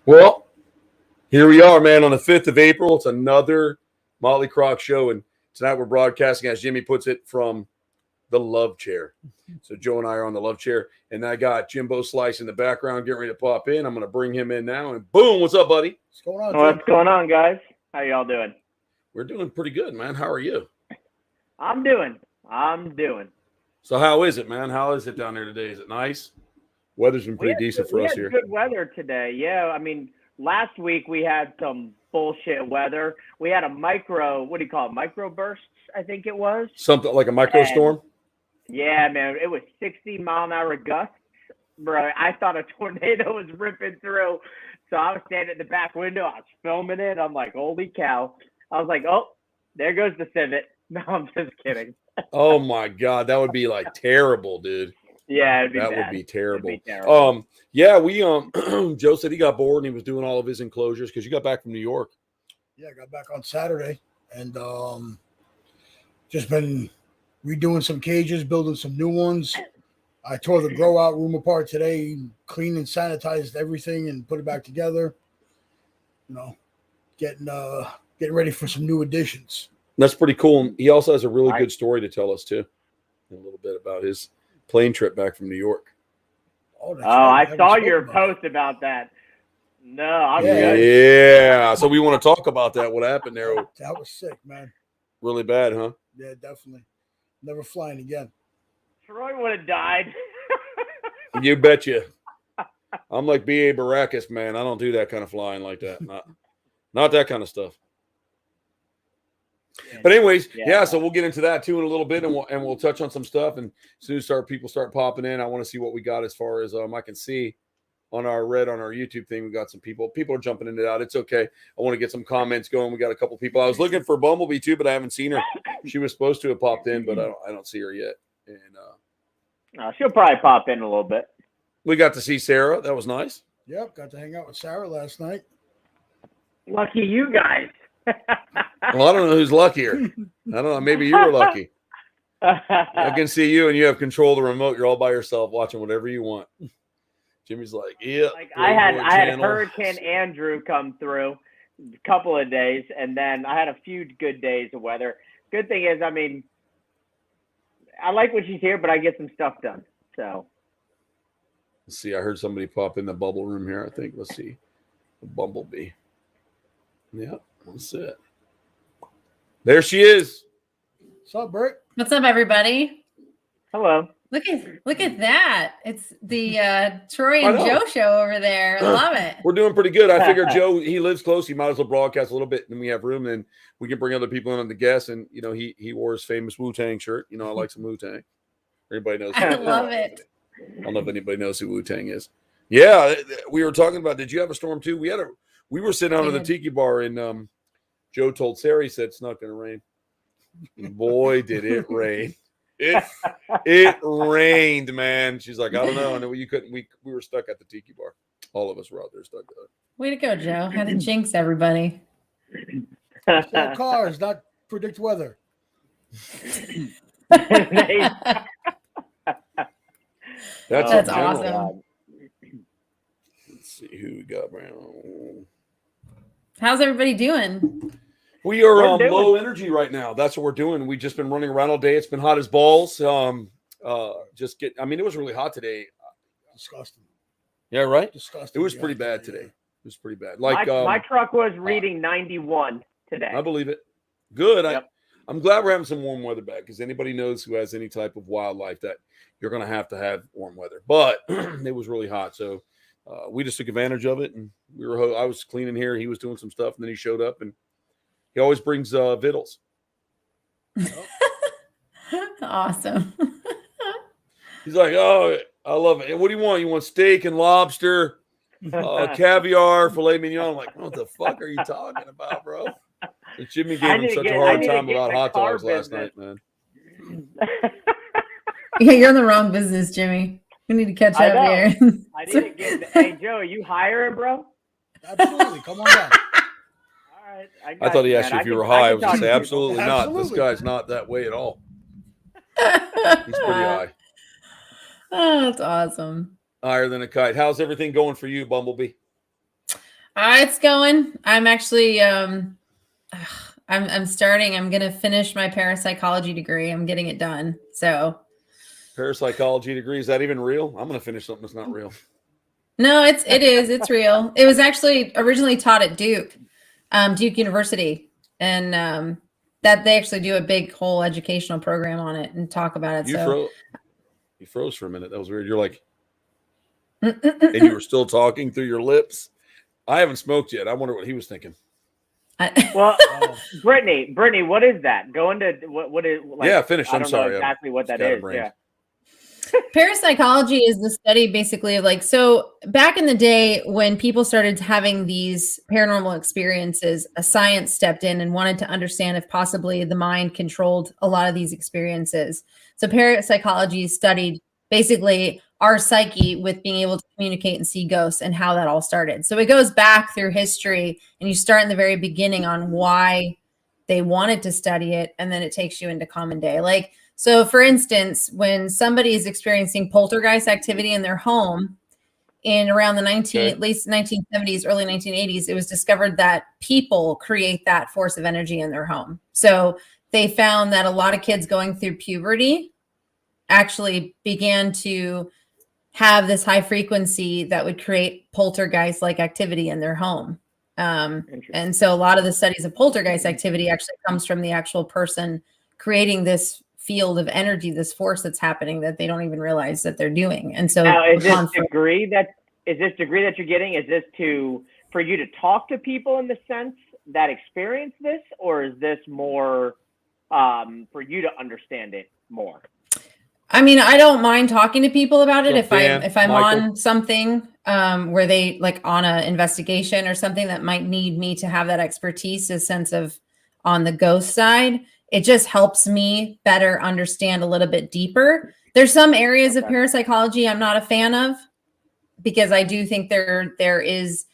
Well, here we are, man, on the 5th of April. It's another Motley Croc show, and tonight we're broadcasting, as Jimmy puts it, from the love chair. So Joe and I are on the love chair, and I got Jimbo Slice in the background getting ready to pop in. I'm going to bring him in now, and boom, what's up, buddy? What's going on, What's going on, guys? How y'all doing? We're doing pretty good, man. How are you? I'm doing. So how is it, man? How is it down there today? Is it nice? Weather's been pretty decent for us here. We had good weather today. Yeah, I mean, last week we had some bullshit weather. We had a microbursts, I think it was. Something like a microstorm? Yeah, man, it was 60-mile-an-hour gusts. Bro, I thought a tornado was ripping through. So I was standing at the back window. I was filming it. I'm like, holy cow. I was like, oh, there goes the Civet. No, I'm just kidding. Oh, my God. That would be, like, terrible, dude. Yeah, it'd be that bad. Would be terrible. It'd be terrible. Yeah, we Joe said he got bored and he was doing all of his enclosures because you got back from New York. Yeah, I got back on Saturday and just been redoing some cages, building some new ones. I tore the grow out room apart today, cleaned and sanitized everything and put it back together. You know, getting ready for some new additions. That's pretty cool. He also has a really good story to tell us too. A little bit about his plane trip back from New York. Oh, I saw your post about that. No, I'm good. Yeah. So we want to talk about that. What happened there? That was sick, man. Really bad, huh? Yeah, definitely. Never flying again. Troy would have died. You betcha. I'm like B.A. Baracus, man. I don't do that kind of flying like that. Not that kind of stuff. But anyways, yeah, so we'll get into that too in a little bit, and we'll touch on some stuff. And as soon as people start popping in, I want to see what we got as far as I can see on our YouTube thing. We got some people. People are jumping in and out. It's okay. I want to get some comments going. We got a couple people. I was looking for Bumblebee too, but I haven't seen her. She was supposed to have popped in, but I don't see her yet. And she'll probably pop in a little bit. We got to see Sarah. That was nice. Yep, got to hang out with Sarah last night. Lucky you guys. Well, I don't know who's luckier. I don't know. Maybe you were lucky. I can see you, and you have control of the remote. You're all by yourself watching whatever you want. Jimmy's like, yeah. Like I had Hurricane Andrew come through a couple of days, and then I had a few good days of weather. Good thing is, I mean, I like when she's here, but I get some stuff done. So let's see. I heard somebody pop in the bubble room here. I think. Let's see. The Bumblebee. Yeah, that's it. There she is. What's up, Bert? What's up, everybody? Hello. Look at that. It's the Troy and Joe show over there. I love it. We're doing pretty good. I figured Joe, he lives close. He might as well broadcast a little bit, and we have room, and we can bring other people in on the guests. And you know, he wore his famous Wu-Tang shirt. You know, I like some Wu-Tang. Everybody knows. I love it. I don't know if anybody knows who Wu-Tang is. Yeah, we were talking about. Did you have a storm too? We were sitting out at the tiki bar, and Joe told Sarah, he said it's not going to rain. Boy, did it rain! It rained, man. She's like, I don't know. And you couldn't. We were stuck at the tiki bar. All of us were out there stuck there. Way to go, Joe! How to jinx everybody. Sell cars, not predict weather. That's awesome. Let's see who we got around. How's everybody doing? We are low energy right now. That's what we're doing. We've just been running around all day. It's been hot as balls. It was really hot today. Disgusting. Yeah, right? Disgusting. It was pretty bad today. It was pretty bad. Like my truck was reading 91 today. I believe it. Good. Yep. I'm glad we're having some warm weather back because anybody knows who has any type of wildlife that you're going to have warm weather. But it was really hot. So we just took advantage of it. And I was cleaning here. He was doing some stuff. And then he showed up and he always brings vittles. Awesome. He's like, oh, I love it. What do you want? You want steak and lobster, caviar, filet mignon? I'm like, what the fuck are you talking about, bro? And Jimmy gave him such a hard time about hot dogs last night, man. Yeah, you're in the wrong business, Jimmy. We need to catch up here. I didn't get Hey, Joe, are you hiring, bro? Absolutely. Come on down. All right. I thought he asked you if you were high. I was going to say, absolutely not. This guy's not that way at all. He's pretty high. Oh, that's awesome. Higher than a kite. How's everything going for you, Bumblebee? It's going. I'm actually I'm starting. I'm gonna finish my parapsychology degree. I'm getting it done. So Parapsychology degree, is that even real? I'm going to finish something that's not real. no, it's real. It was actually originally taught at Duke University, and that they actually do a big whole educational program on it and talk about it. You froze for a minute. That was weird. You're like, and you were still talking through your lips. I haven't smoked yet. I wonder what he was thinking. Well, Brittany, what is that? Go into what is? Like, yeah, finish. I I'm don't sorry. know exactly what that is. Yeah. Parapsychology is the study basically of like, so back in the day when people started having these paranormal experiences, a science stepped in and wanted to understand if possibly the mind controlled a lot of these experiences. So parapsychology studied basically our psyche with being able to communicate and see ghosts and how that all started. So it goes back through history, and you start in the very beginning on why they wanted to study it, and then it takes you into common day. Like, so for instance, when somebody is experiencing poltergeist activity in their home in around the late 1970s, early 1980s, it was discovered that people create that force of energy in their home. So they found that a lot of kids going through puberty actually began to have this high frequency that would create poltergeist-like activity in their home. And so a lot of the studies of poltergeist activity actually comes from the actual person creating this field of energy, this force that's happening that they don't even realize that they're doing. And so now, is this degree that you're getting, is this for you to talk to people in the sense that experience this, or is this more for you to understand it more? I mean, I don't mind talking to people about it if I'm Michael. on something where they like on an investigation or something that might need me to have that expertise, a sense of on the ghost side. It just helps me better understand a little bit deeper. There's some areas of parapsychology I'm not a fan of, because I do think there is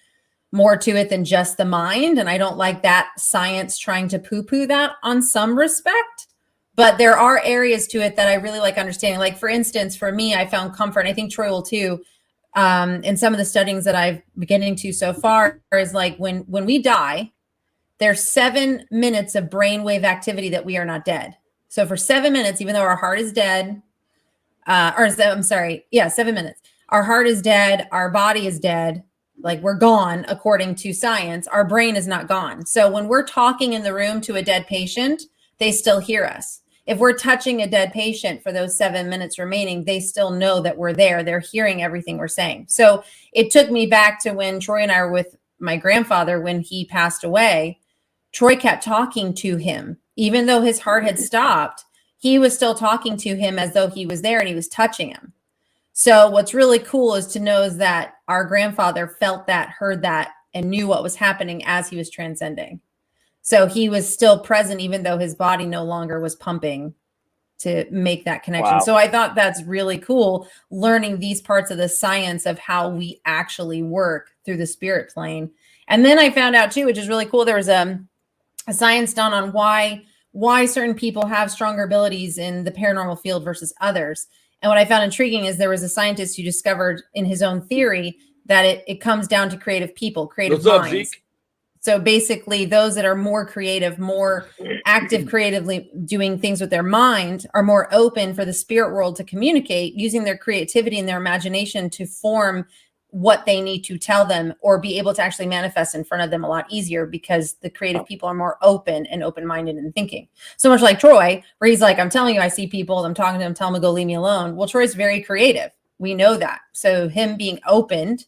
more to it than just the mind. And I don't like that science trying to poo-poo that on some respect. But there are areas to it that I really like understanding. Like, for instance, for me, I found comfort, and I think Troy will too, in some of the studies that I've been getting to so far, is like when we die, there's 7 minutes of brainwave activity that we are not dead. So for 7 minutes, even though our heart is dead, 7 minutes. Our heart is dead. Our body is dead. Like, we're gone, according to science. Our brain is not gone. So when we're talking in the room to a dead patient, they still hear us. If we're touching a dead patient for those 7 minutes remaining, they still know that we're there. They're hearing everything we're saying. So it took me back to when Troy and I were with my grandfather when he passed away. Troy kept talking to him. Even though his heart had stopped, he was still talking to him as though he was there, and he was touching him. So what's really cool is to know is that our grandfather felt that, heard that, and knew what was happening as he was transcending. So he was still present, even though his body no longer was pumping to make that connection. Wow. So I thought that's really cool, learning these parts of the science of how we actually work through the spirit plane. And then I found out too, which is really cool, there was a science done on why certain people have stronger abilities in the paranormal field versus others. And what I found intriguing is there was a scientist who discovered in his own theory that it comes down to creative people, creative minds. So basically those that are more creative, more active creatively doing things with their mind are more open for the spirit world to communicate, using their creativity and their imagination to form what they need to tell them or be able to actually manifest in front of them a lot easier, because the creative people are more open and open-minded in thinking. So much like Troy, where he's like, I'm telling you, I see people, I'm talking to them, tell them to go leave me alone. Well, Troy's very creative. We know that. So him being opened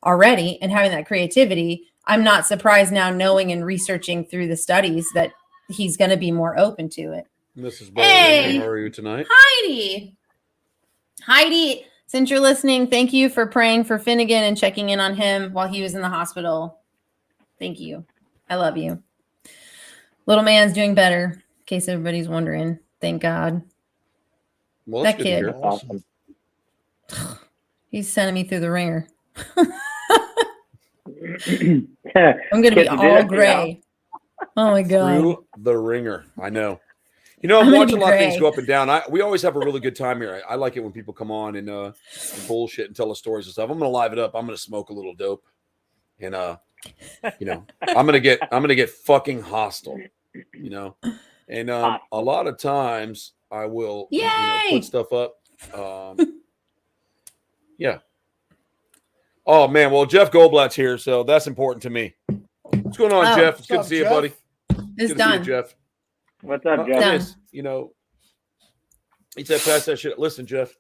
already and having that creativity, I'm not surprised now, knowing and researching through the studies, that he's going to be more open to it. Mrs. Hey, how are you tonight? Heidi, since you're listening, thank you for praying for Finnegan and checking in on him while he was in the hospital. Thank you. I love you. Little man's doing better, in case everybody's wondering. Thank God. Well, that kid. Awesome. He's sending me through the ringer. I'm going to be all gray. Oh, my God. Through the ringer. I know. You know, I'm watching a lot of things go up and down. We always have a really good time here. I like it when people come on and bullshit and tell us stories and stuff. I'm going to live it up. I'm going to smoke a little dope and You know, I'm gonna get fucking hostile. You know, and a lot of times I will put stuff up. Yeah. Oh man, well Jeff Goldblatt's here, so that's important to me. What's going on, Jeff? It's good to see you, buddy. It's good done. To see you, Jeff. What's up, Jeff? He said, "Pass that shit." Listen, Jeff,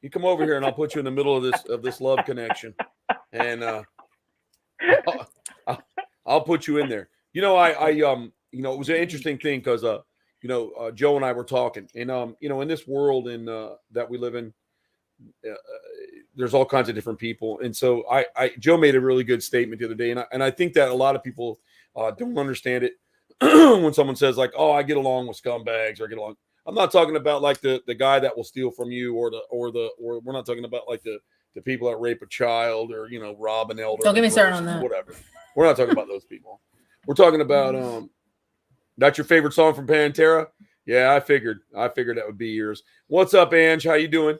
you come over here, and I'll put you in the middle of this love connection, and I'll put you in there. You know, it was an interesting thing because Joe and I were talking, and in this world that we live in, there's all kinds of different people, and so Joe made a really good statement the other day, and I think that a lot of people don't understand it when someone says like, "Oh, I get along with scumbags," or "I get along." I'm not talking about like the guy that will steal from you, or we're not talking about like the people that rape a child or rob an elder. Don't get me started on that. Whatever. We're not talking about those people. We're talking about that's your favorite song from Pantera? Yeah, I figured that would be yours. What's up, Ange? How you doing?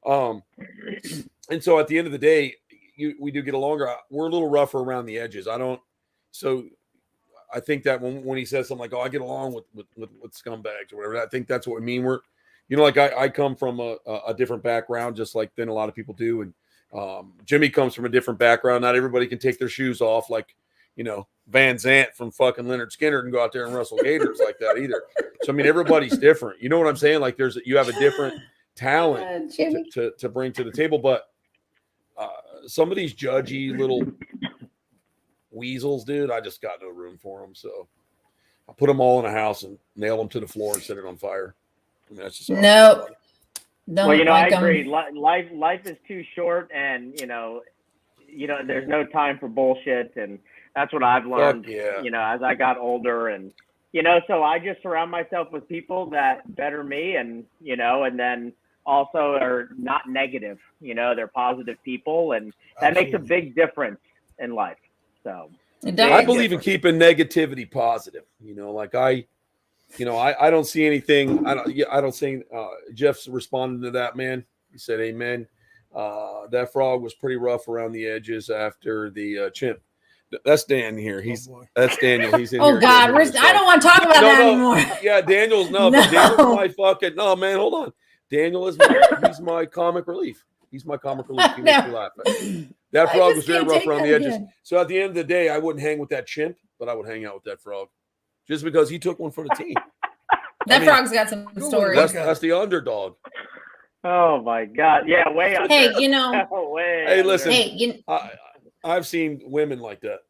And so at the end of the day, we do get along. We're a little rougher around the edges. I think that when he says something like, "Oh, I get along with scumbags" or whatever, I think that's what we mean. We're, like I come from a different background, just like than a lot of people do, and Jimmy comes from a different background. Not everybody can take their shoes off like Van Zant from fucking Leonard Skinner and go out there and wrestle gators like that either. So I mean, everybody's different. You know what I'm saying? Like you have a different talent to bring to the table, but some of these judgy little weasels, dude, I just got no room for them. So I put them all in a house and nail them to the floor and set it on fire. I mean, that's just no. Well, I agree. Life is too short, and there's no time for bullshit, and that's what I've learned. As I got older, and so I just surround myself with people that better me, and and then also are not negative. They're positive people, and that makes a big difference in life. So I believe in keeping negativity positive. Like I don't see anything. I don't see. Jeff's responding to that, man. He said, "Amen." That frog was pretty rough around the edges after the chimp. That's Dan here. That's Daniel. He's in here. Oh God, I don't want to talk about that anymore. Yeah, Daniel's Daniel's my fucking. No, man, hold on. Daniel he's my comic relief. He's my comic relief. He makes me laugh. That frog was very rough around the edges. Again. So at the end of the day, I wouldn't hang with that chimp, but I would hang out with that frog, just because he took one for the team. Frog's got some stories. That's the underdog. Oh my God! Yeah, way under. Hey, Hey, listen. Hey, I've seen women like that.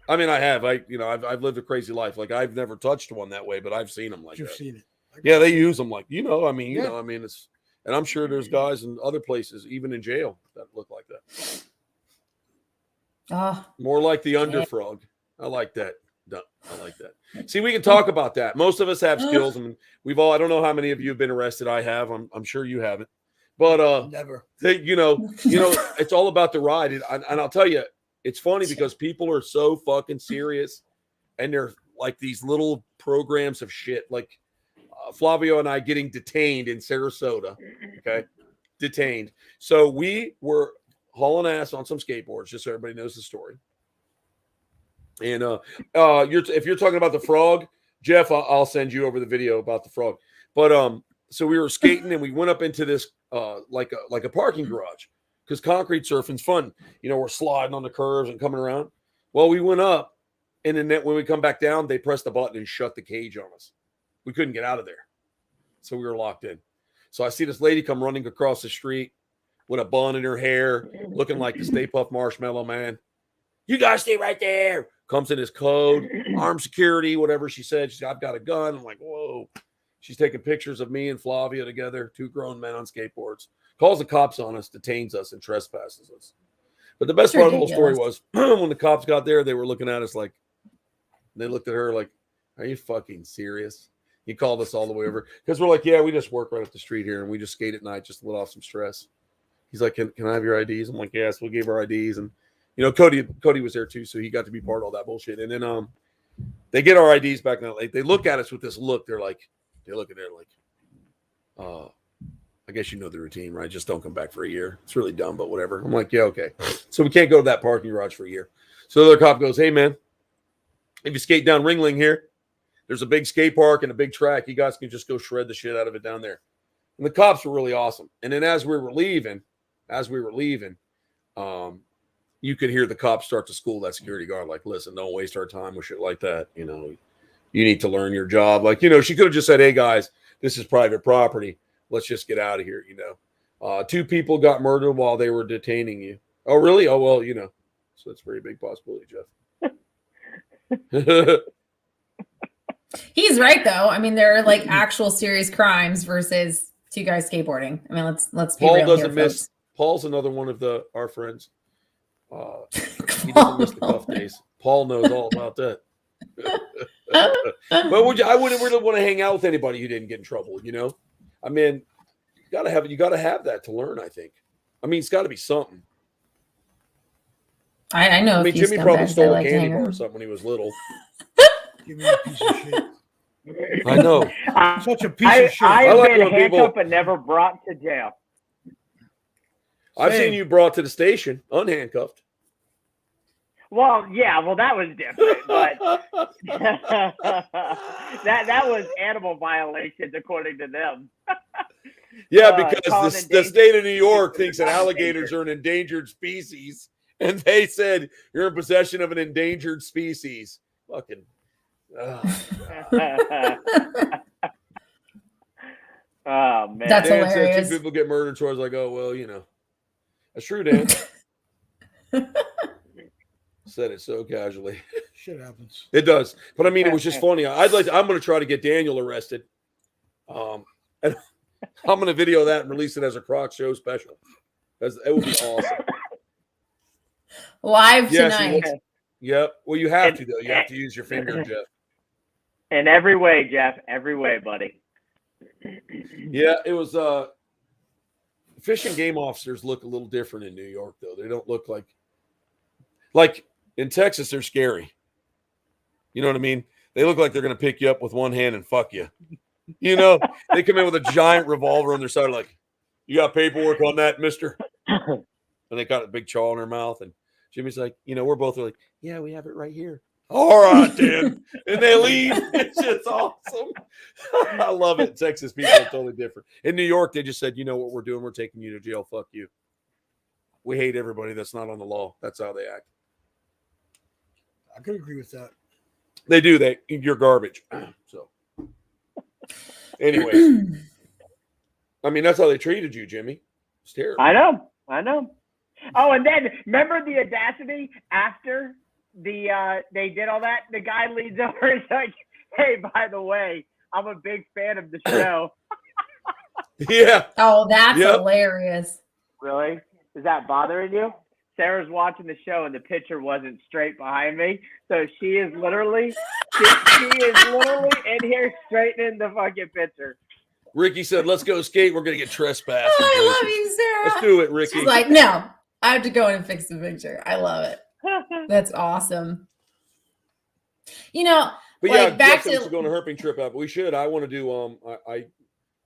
I mean, I have. I've lived a crazy life. Like I've never touched one that way, but I've seen them like that. You've seen it. Yeah, they use them like it's. And I'm sure there's guys in other places, even in jail, that look like that. More like the underfrog. I like that. See, we can talk about that. Most of us have skills, and I don't know how many of you have been arrested. I have. I'm sure you haven't. But never. It's all about the ride. And I'll tell you, it's funny because people are so fucking serious, and they're like these little programs of shit. Like Flavio and I getting detained in Sarasota. Okay, detained. So we were hauling ass on some skateboards, just so everybody knows the story. And if you're talking about the frog, Jeff, I'll send you over the video about the frog. But so we were skating and we went up into this like a parking garage, because concrete surfing's fun. We're sliding on the curves and coming around. Well, we went up, and then when we come back down, they pressed the button and shut the cage on us. We couldn't get out of there, so we were locked in. So I see this lady come running across the street with a bun in her hair, looking like the Stay Puft Marshmallow Man. "You guys stay right there." Comes in his code, armed security, whatever she said. She said, "I've got a gun." I'm like, whoa. She's taking pictures of me and Flavia together, two grown men on skateboards. Calls the cops on us, detains us, and trespasses us. But the best part of the whole story was when the cops got there, they were looking at us like, they looked at her like, "Are you fucking serious?" He called us all the way over, because we're like, "Yeah, we just work right up the street here, and we just skate at night just to let off some stress." He's like, can I have your IDs? I'm like, "Yes." We gave our IDs, and Cody was there too, so he got to be part of all that bullshit. And then they get our IDs back now. They look at us with this look. They look at it like, I guess you know the routine, right? Just don't come back for a year. It's really dumb, but whatever. I'm like, yeah, okay. So we can't go to that parking garage for a year. So the other cop goes, hey, man, if you skate down Ringling here, there's a big skate park and a big track. You guys can just go shred the shit out of it down there. And the cops were really awesome. And then as we were leaving, you could hear the cops start to school that security guard, like, listen, don't waste our time with shit like that. You know, you need to learn your job. Like, you know, she could have just said, hey, guys, this is private property. Let's just get out of here, you know. 2 people got murdered while they were detaining you. Oh, really? Oh, well, you know. So it's a very big possibility, Jeff. He's right, though. I mean, there are like actual serious crimes versus 2 guys skateboarding. I mean, let's be Paul real doesn't here, miss. folks. Paul's another one of our friends. He doesn't miss the cuff days. Paul knows all about that. But I wouldn't really want to hang out with anybody who didn't get in trouble, you know? I mean, you gotta have that to learn, I think. I mean, it's gotta be something. I know. I mean, Jimmy probably stole a candy bar or something when he was little. Give me a piece of shit. I know. Such a piece of shit. I've like been when people- handcuffed but never brought to jail. I've Same. seen you brought to the station unhandcuffed. Well, yeah, that was different, but that was animal violations according to them. Yeah, because called the state of New York thinks that alligators are an endangered species, and they said you're in possession of an endangered species. Fucking. Oh man, That's Dan hilarious. said 2 people get murdered, so I was like, oh well, you know, that's true, Dan. Said it so casually. Shit happens. It does, but I mean, it was just funny. I'm going to try to get Daniel arrested. And I'm going to video that and release it as a Croc show special. It would be awesome. Live Yes, tonight. Yep. Well, you have to though. You have to use your finger, Jeff. in every way, Jeff, every way, buddy. Yeah, it was. Fish and game officers look a little different in New York, though. They don't look like in Texas. They're scary. You know what I mean? They look like they're going to pick you up with one hand and fuck you. You know, they come in with a giant revolver on their side, like, you got paperwork on that, mister? And they got a big chaw in their mouth. And Jimmy's like, you know, we're both like, yeah, we have it right here. All right, then. And they leave. It's just awesome. I love it. Texas people are totally different. In New York, they just said, you know what we're doing? We're taking you to jail. Fuck you. We hate everybody that's not on the law. That's how they act. I could agree with that. They do. You're garbage. So, anyway, I mean, that's how they treated you, Jimmy. It's terrible. I know. Oh, and then remember the audacity after they did all that? The guy leads over and he's like, hey, by the way, I'm a big fan of the show. Yeah. Oh, that's Yep. hilarious. Really? Is that bothering you? Sarah's watching the show and the picture wasn't straight behind me. So she is literally in here straightening the fucking picture. Ricky said, let's go skate. We're going to get trespassed. I love you, Sarah. Let's do it, Ricky. She's like, no, I have to go in and fix the picture. I love it. That's awesome. You know, But like, yeah, back Jeff to go on a herping trip out. But we should. I want to do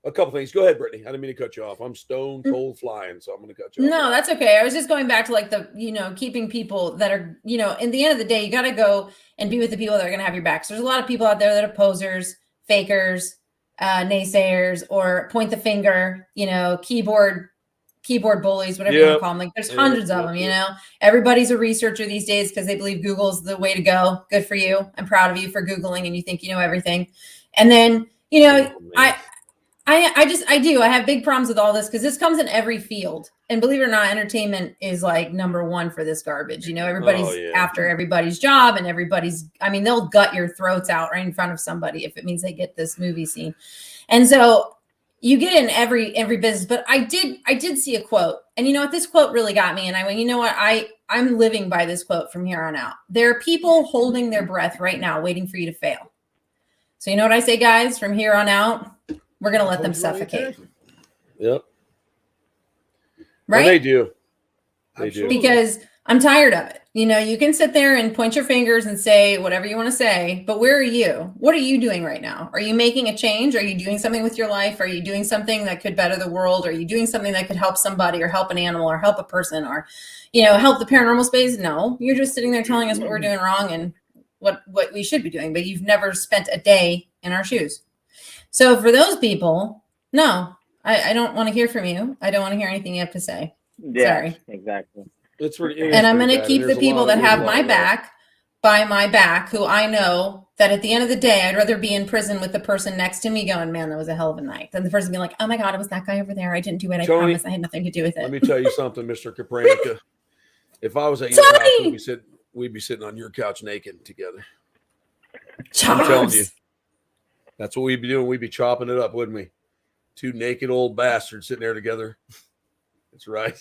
a couple things. Go ahead, Brittany. I didn't mean to cut you off. I'm stone cold flying, so I'm going to cut you off. No, that's okay. I was just going back to like the, you know, keeping people that are, you know, in the end of the day, you got to go and be with the people that are going to have your back. So there's a lot of people out there that are posers, fakers, naysayers, or point the finger, you know, keyboard bullies, whatever you want to call them. Like there's hundreds of them, you know. Everybody's a researcher these days because they believe Google's the way to go. Good for you. I'm proud of you for Googling and you think you know everything. And then, you know, I have big problems with all this because this comes in every field. And believe it or not, entertainment is like number one for this garbage. You know, everybody's after everybody's job and they'll gut your throats out right in front of somebody if it means they get this movie scene. And so you get in every business, but I did see a quote, and you know what, this quote really got me. And I went, you know what, I'm living by this quote from here on out. There are people holding their breath right now, waiting for you to fail. So you know what I say, guys, from here on out, we're going to let them suffocate. Yep. Right? And they do. They do. Because I'm tired of it. You know, you can sit there and point your fingers and say whatever you want to say, but where are you? What are you doing right now? Are you making a change? Are you doing something with your life? Are you doing something that could better the world? Are you doing something that could help somebody or help an animal or help a person or, you know, help the paranormal space? No, you're just sitting there telling us what we're doing wrong and what we should be doing, but you've never spent a day in our shoes. So for those people, no, I don't want to hear from you. I don't want to hear anything you have to say. Yeah, Sorry. exactly. And I'm going to keep the people that have my back by my back, who I know that at the end of the day, I'd rather be in prison with the person next to me going, man, that was a hell of a night, than the person being like, oh my God, it was that guy over there. I didn't do it. I promise I had nothing to do with it. Let me tell you something, Mr. Capranica. If I was at your house, we'd be sitting on your couch naked together. I'm telling you. That's what we'd be doing. We'd be chopping it up, wouldn't we? Two naked old bastards sitting there together. That's right.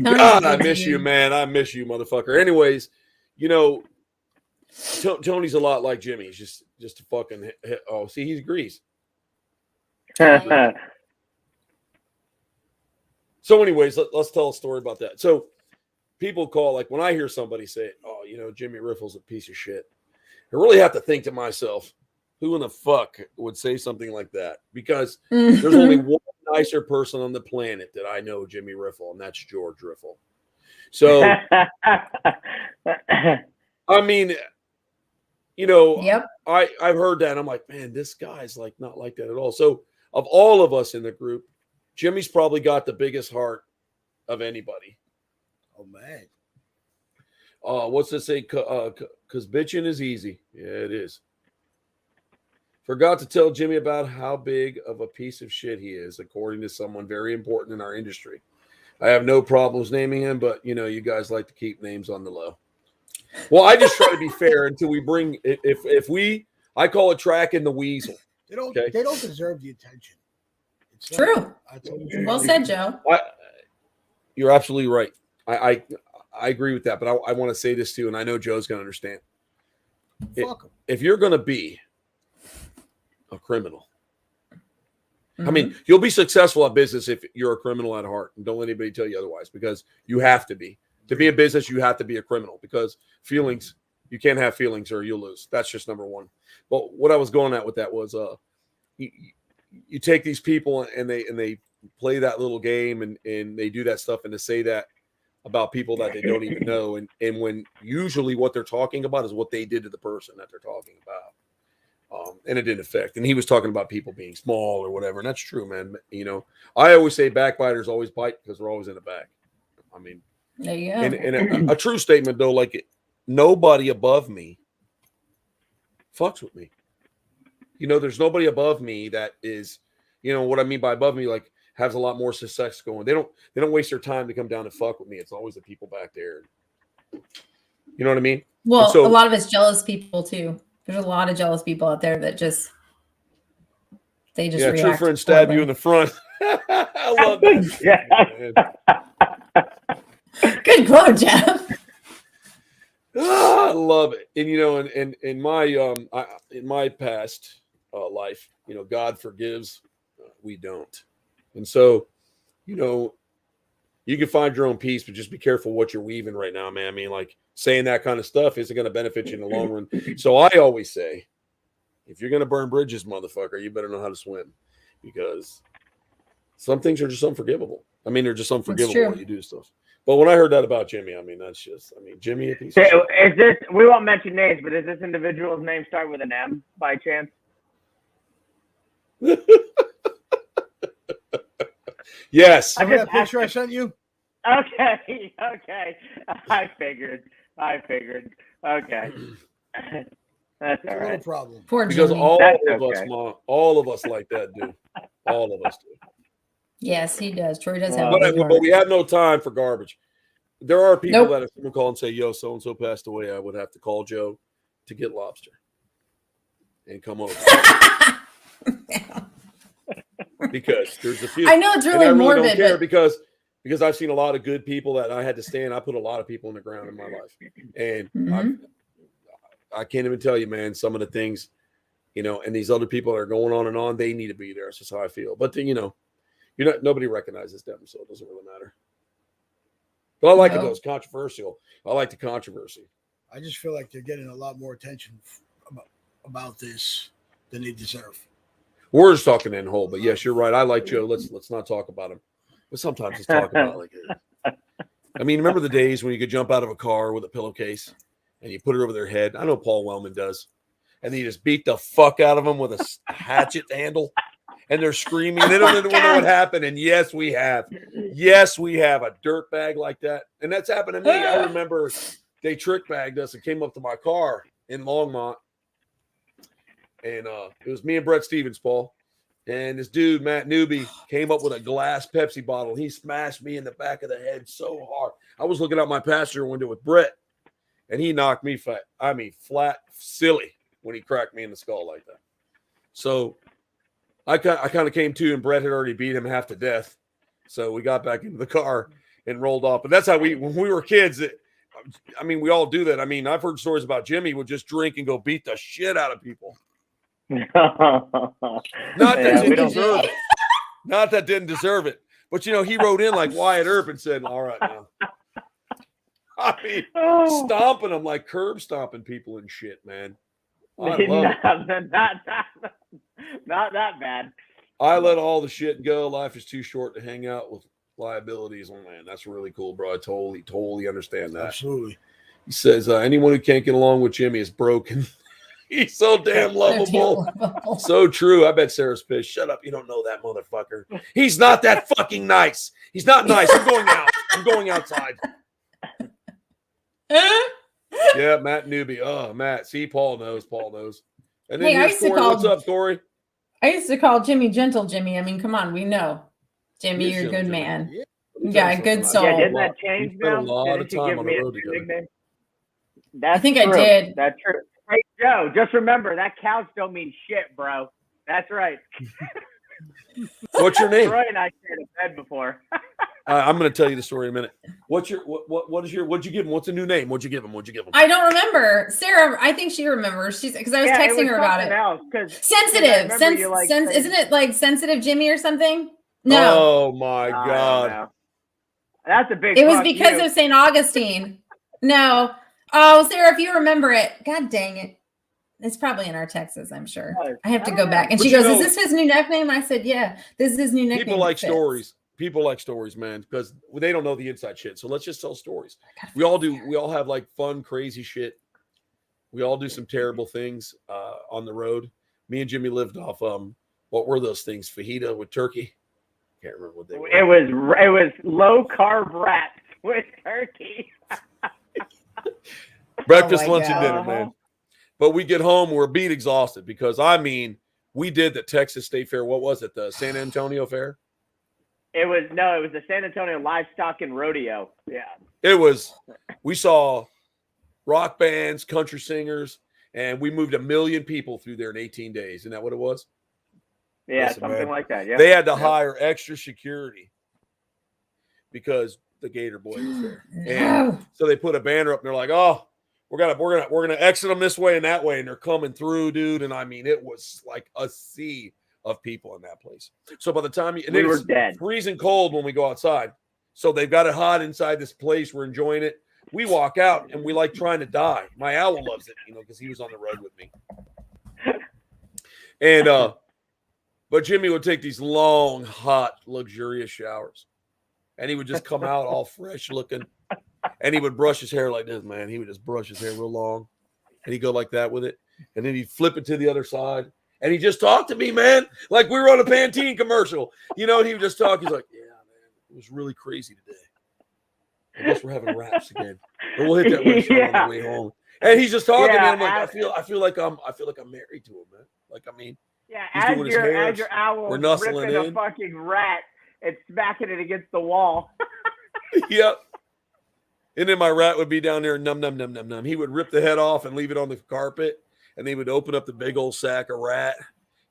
God, I miss you, man. I miss you, motherfucker. Anyways, you know, Tony's a lot like Jimmy. He's just a fucking. Oh, see, he agrees. So, anyways, let's tell a story about that. So, people call, like when I hear somebody say, "Oh, you know, Jimmy Riffle's a piece of shit," I really have to think to myself, who in the fuck would say something like that? Because there's only one nicer person on the planet that I know, Jimmy Riffle, and that's George Riffle. So, I mean, you know, I've heard that. And I'm like, man, this guy's like not like that at all. So, of all of us in the group, Jimmy's probably got the biggest heart of anybody. Oh, man. What's this say? Because bitching is easy. Yeah, it is. Forgot to tell Jimmy about how big of a piece of shit he is, according to someone very important in our industry. I have no problems naming him, but, you know, you guys like to keep names on the low. Well, I just try to be fair until we bring I call it tracking the weasel. They don't deserve the attention. It's true. Well said, Joe. You're absolutely right. I agree with that, but I want to say this too, and I know Joe's going to understand. If you're going to be a criminal, I mean, you'll be successful at business if you're a criminal at heart, and don't let anybody tell you otherwise, because you have to be. To be in business, you have to be a criminal, because feelings, you can't have feelings or you'll lose. That's just number one. But what I was going at with that was, you take these people and they play that little game and they do that stuff, and to say that about people that they don't even know, and when usually what they're talking about is what they did to the person that they're talking about. And it didn't affect. And he was talking about people being small or whatever. And that's true, man. You know, I always say backbiters always bite because they're always in the back. I mean, there you go. And a true statement, though, like nobody above me fucks with me. You know, there's nobody above me that is, you know, what I mean by above me, like has a lot more success going. They don't waste their time to come down and fuck with me. It's always the people back there. You know what I mean? Well, so, a lot of it's jealous people too. There's a lot of jealous people out there that just true friends stab you in the front. I love that. Good quote, Jeff. I love it. And you know, in my past life, you know, God forgives, we don't. And so, you know, you can find your own peace, but just be careful what you're weaving right now, man. I mean, like saying that kind of stuff isn't going to benefit you in the long run. So I always say, if you're going to burn bridges, motherfucker, you better know how to swim, because some things are just unforgivable. I mean, they're just unforgivable when you do stuff. But when I heard that about Jimmy, I mean, that's just, I mean, Jimmy, a piece of shit. Is this, we won't mention names, but is this individual's name start with an M by chance? Yes. Remember that picture I sent you? Okay. I figured. Okay. That's all right. No problem. Poor because Jimmy. all of us like that, dude. All of us do. Yes, he does. Troy does have. But we have no time for garbage. There are people that if someone call and say, "Yo, so and so passed away," I would have to call Joe to get lobster and come over. Because there's a few. I know it's really morbid, don't care because I've seen a lot of good people that I had to stand. I put a lot of people in the ground in my life, and I can't even tell you, man, some of the things, you know, and these other people that are going on and on, they need to be there. That's just how I feel. But then, you know, Nobody recognizes them, so it doesn't really matter. But I like it No. though. It's controversial. I like the controversy. I just feel like they're getting a lot more attention about this than they deserve. We're just talking in whole, but yes, you're right. I like Joe. Let's not talk about him. But sometimes let's talk about like. I mean, remember the days when you could jump out of a car with a pillowcase and you put it over their head? I know Paul Wellman does, and then you just beat the fuck out of them with a hatchet handle, and they're screaming. They don't know what happened. And yes, we have a dirt bag like that, and that's happened to me. I remember they trick bagged us and came up to my car in Longmont. And it was me and Brett Stevens, Paul. And this dude, Matt Newby, came up with a glass Pepsi bottle. He smashed me in the back of the head so hard. I was looking out my passenger window with Brett, and he knocked me flat silly when he cracked me in the skull like that. So I kind of came to, and Brett had already beat him half to death. So we got back into the car and rolled off. But that's how when we were kids, we all do that. I mean, I've heard stories about Jimmy would just drink and go beat the shit out of people. Not that didn't deserve it. Not that didn't deserve it. But he wrote in like Wyatt Earp and said, "All right now." I mean, stomping them like curb stomping people and shit, man. I love it. Not that bad. I let all the shit go. Life is too short to hang out with liabilities. Oh man, that's really cool, bro. I totally understand that. Absolutely. He says, anyone who can't get along with Jimmy is broken. He's so damn lovable. So true. I bet Sarah's pissed. Shut up. You don't know that motherfucker. He's not that fucking nice. He's not nice. I'm going out. I'm going outside. Yeah, Matt Newby. Oh, Matt. See, Paul knows. And then here's Corey. What's up, Corey? I used to call Jimmy Gentle Jimmy. I mean, come on. We know. Jimmy, you're a good man. Yeah, good soul. Yeah, didn't that change now? A lot of time on the road together. I think I did. That's true. Hey, Joe, just remember, that couch don't mean shit, bro. That's right. What's your name? Troy and I shared a bed before. I'm going to tell you the story in a minute. What'd you give him? What's a new name? What'd you give him? I don't remember. Sarah, I think she remembers. Because I was texting her about it. Else, sensitive. Isn't it like Sensitive Jimmy or something? No. Oh my God. That's a big. It was because of St. Augustine. No. Oh, Sarah, if you remember it, God dang it. It's probably in our texts, I'm sure. I have to go back. And she goes, is this his new nickname? I said, yeah, this is his new nickname. People like stories. People like stories, man, because they don't know the inside shit. So let's just tell stories. We all do. We all have like fun, crazy shit. We all do some terrible things on the road. Me and Jimmy lived off, what were those things? Fajita with turkey? Can't remember what they were. It was low carb wraps with turkey. Breakfast, lunch, and dinner, man. But we get home, we're beat exhausted because we did the Texas State Fair. What was it? The San Antonio Fair? It was the San Antonio Livestock and Rodeo. Yeah. We saw rock bands, country singers, and we moved 1 million people through there in 18 days. Isn't that what it was? Yeah, something like that. Yeah. They had to hire extra security because the Gator Boy was there. And so they put a banner up and they're like, oh, we're gonna exit them this way and that way, and they're coming through, dude. And I mean, it was like a sea of people in that place. So by the time we were dead, freezing cold when we go outside. So they've got it hot inside this place. We're enjoying it. We walk out and we like trying to die. My owl loves it, because he was on the road with me. And but Jimmy would take these long, hot, luxurious showers, and he would just come out all fresh looking. And he would brush his hair like this, man. He would just brush his hair real long. And he'd go like that with it. And then he'd flip it to the other side. And he just talked to me, man. Like we were on a Pantene commercial. And he would just talk. He's like, yeah, man, it was really crazy today. I guess we're having wraps again. And we'll hit that restaurant on the way home. And he's just talking, man. I'm like, I feel like I'm married to him, man. Like, I mean, as your owl is ripping a fucking rat and smacking it against the wall. Yep. And then my rat would be down there, num, num, num, num, num. He would rip the head off and leave it on the carpet. And he would open up the big old sack of rat.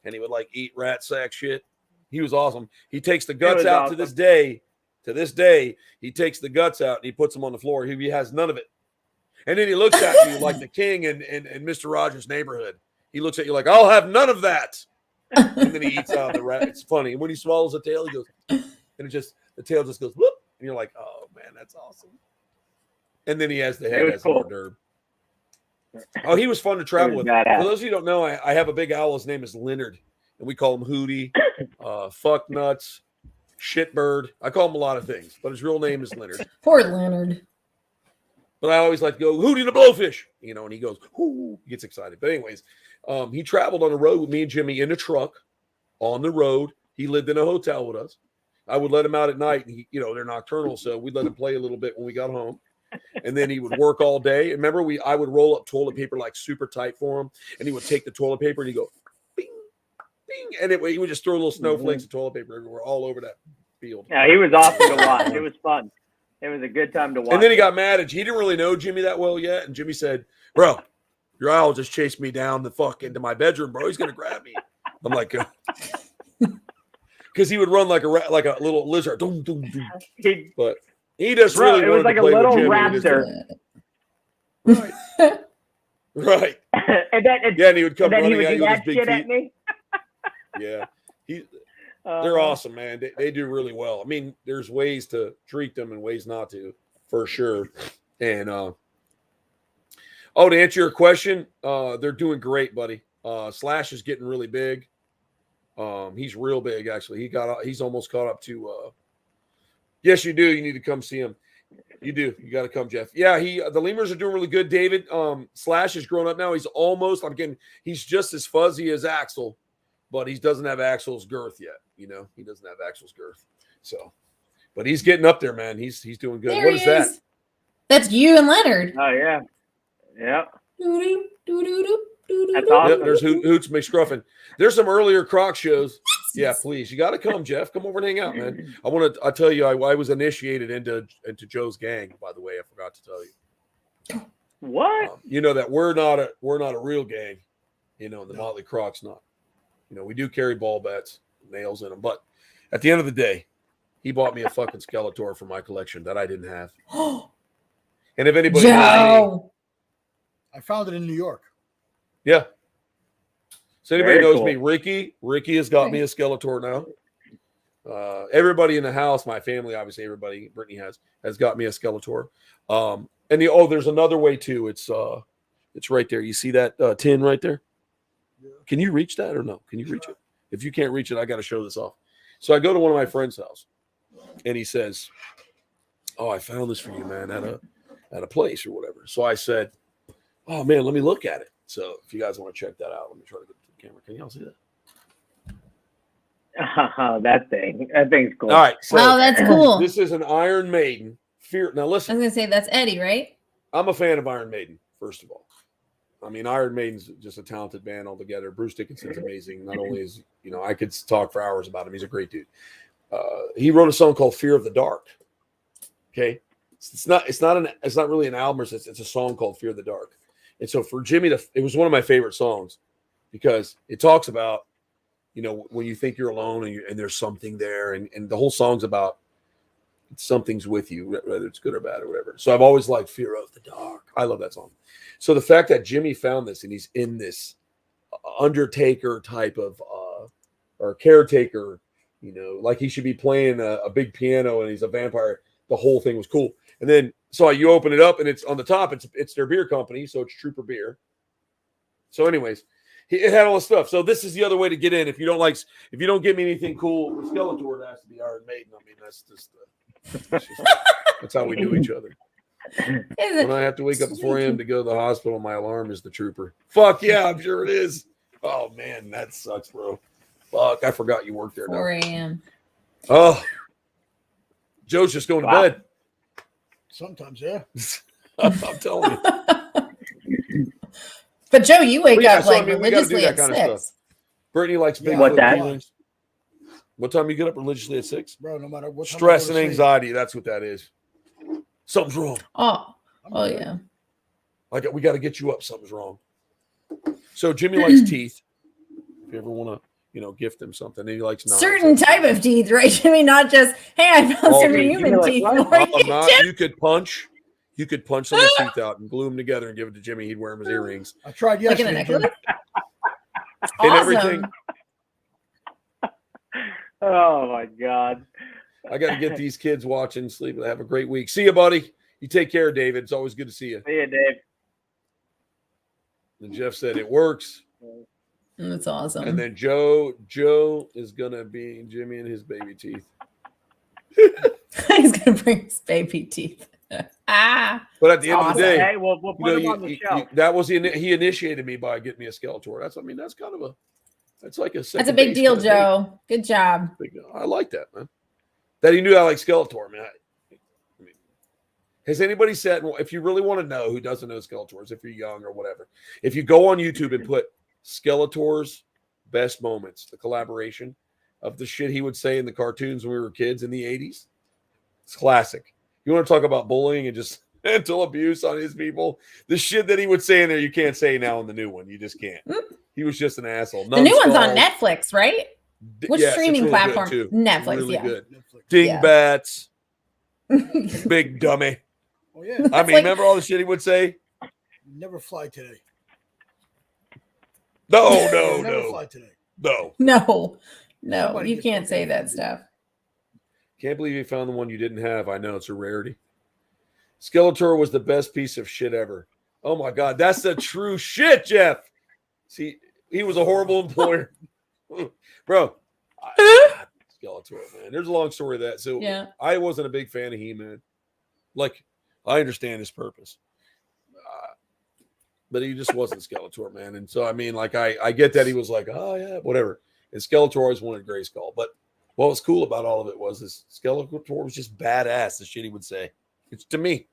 And he would like eat rat sack shit. He was awesome. He takes the guts out to this day. To this day, he takes the guts out and he puts them on the floor. He has none of it. And then he looks at you like the king in Mr. Rogers' Neighborhood. He looks at you like, I'll have none of that. And then he eats out of the rat. It's funny. And when he swallows the tail, he goes, and the tail just goes, whoop. And you're like, oh man, that's awesome. And then he has the head as a hors d'oeuvre. Oh, he was fun to travel with. For those of you who don't know, I have a big owl. His name is Leonard. And we call him Hootie, fuck nuts, shitbird. I call him a lot of things, but his real name is Leonard. Poor Leonard. But I always like to go, Hootie the Blowfish, and he goes, whoo, he gets excited. But anyways, he traveled on the road with me and Jimmy in a truck on the road. He lived in a hotel with us. I would let him out at night. And they're nocturnal, so we'd let him play a little bit when we got home. And then he would work all day. And remember, I would roll up toilet paper like super tight for him. And he would take the toilet paper and he'd go, bing, bing. And he would just throw little snowflakes of toilet paper everywhere, all over that field. Yeah, he was awesome to watch. It was fun. It was a good time to watch. And then he got mad at, he didn't really know Jimmy that well yet. And Jimmy said, bro, your owl just chased me down the fuck into my bedroom, bro. He's going to grab me. I'm like, because he would run like a little lizard. Doom, doom, doom. But he just really it was wanted like to a play little with Jimmy. raptor. Right. And he would come running at you with his big feet. At me. Yeah. They're awesome, man. They do really well. I mean, there's ways to treat them and ways not to, for sure. And to answer your question, they're doing great, buddy. Slash is getting really big. He's real big, actually. He's almost caught up to yes, you do. You need to come see him. You do. You got to come, Jeff. Yeah, the lemurs are doing really good, David. Slash has grown up now. He's almost, he's just as fuzzy as Axel, but he doesn't have Axel's girth yet. He doesn't have Axel's girth. So, but he's getting up there, man. He's doing good. What is that? That's you and Leonard. Oh, yeah. Yeah. That's awesome. Yep, there's Hoots McScruffin. There's some earlier Croc shows. Yeah, please. You got to come, Jeff. Come over and hang out, man. I tell you, I was initiated into Joe's gang, by the way. I forgot to tell you. What? That we're not a real gang. The Motley Croc's not. We do carry ball bats, nails in them. But at the end of the day, he bought me a fucking Skeletor for my collection that I didn't have. And if anybody knows me, I found it in New York. Yeah. So anybody knows me, Ricky has got me a Skeletor now. Everybody in the house, my family, obviously everybody, Brittany has got me a Skeletor. And there's another way too. It's right there. You see that tin right there? Yeah. Can you reach that or no? Can you reach it? If you can't reach it, I got to show this off. So I go to one of my friend's house and he says, oh, I found this for you, man, at a place or whatever. So I said, oh man, let me look at it. So if you guys want to check that out, let me try to get to the camera. Can y'all see that? That thing's cool. All right. So that's cool. This is an Iron Maiden. Now listen. I was going to say that's Eddie, right? I'm a fan of Iron Maiden, first of all. I mean, Iron Maiden's just a talented band altogether. Bruce Dickinson's amazing. Not only is, I could talk for hours about him. He's a great dude. He wrote a song called Fear of the Dark. Okay. It's not really an album. It's a song called Fear of the Dark. And so for Jimmy, it was one of my favorite songs because it talks about, when you think you're alone and there's something there, and the whole song's about something's with you, whether it's good or bad or whatever. So I've always liked Fear of the Dark. I love that song. So the fact that Jimmy found this and he's in this Undertaker type of or caretaker, like he should be playing a big piano and he's a vampire. The whole thing was cool. And then so you open it up and it's on the top. It's their beer company, so it's Trooper Beer. So, anyways, it had all the stuff. So this is the other way to get in. If you don't get me anything cool with Skeletor, it has to be Iron Maiden. I mean, that's how we do each other. When I have to wake up before him to go to the hospital, my alarm is the Trooper. Fuck yeah, I'm sure it is. Oh man, that sucks, bro. Fuck, I forgot you worked there. 4 a.m. Oh, Joe's just going to bed. Sometimes, yeah. I'm telling you. But Joe, you wake up so, religiously at 6. Brittany likes big feelings. What time you get up religiously at 6? Bro, no matter what time stress and anxiety, that's what that is. Something's wrong. Oh yeah. We got to get you up. Something's wrong. So Jimmy likes teeth. If you ever want to, gift him something, and he likes certain type of teeth, right, Jimmy? Not just, hey, I found some human teeth. You could punch some of his teeth out and glue them together and give it to Jimmy. He'd wear them as earrings. I tried yesterday. And everything. Oh my God. I got to get these kids watching, sleeping. Have a great week. See you, buddy. You take care, David. It's always good to see you. See you, Dave. And Jeff said it works. That's awesome. And then Joe is gonna be Jimmy and his baby teeth. He's gonna bring his baby teeth. But at the end of the day, Hey, we'll put him on the show. that was he initiated me by getting me a Skeletor. That's kind of that's like a That's a big deal, Joe. Good job. I like that, man. That he knew I like Skeletor, man. I mean, has anybody said, well, if you really want to know who doesn't know Skeletors, if you're young or whatever, if you go on YouTube and put Skeletor's best moments, the collaboration of the shit he would say in the cartoons when we were kids in the 80s, it's classic. You want to talk about bullying and just mental abuse on his people? The shit that he would say in there, you can't say now in the new one. You just can't. He was just an asshole. The new one's on Netflix, right? Which streaming really platform? Netflix, really yeah. good. Netflix. Dingbats, big dummy. Oh yeah. I mean, remember all the shit he would say? Never fly today. No, Never fly today. no. No, Somebody you get can't that say thing. that stuff. Can't believe you found the one you didn't have. I know it's a rarity. Skeletor was the best piece of shit ever. Oh my God, that's the true shit, Jeff. See, he was a horrible employer, bro. Skeletor, man. There's a long story of that. So Yeah. I wasn't a big fan of He-Man. Like, I understand his purpose, but he just wasn't Skeletor, man. And so I mean, like, I get that he was like, oh yeah, whatever. And Skeletor always wanted Grayskull, but what was cool about all of it was this Skeletor was just badass. The shit he would say. It's to me.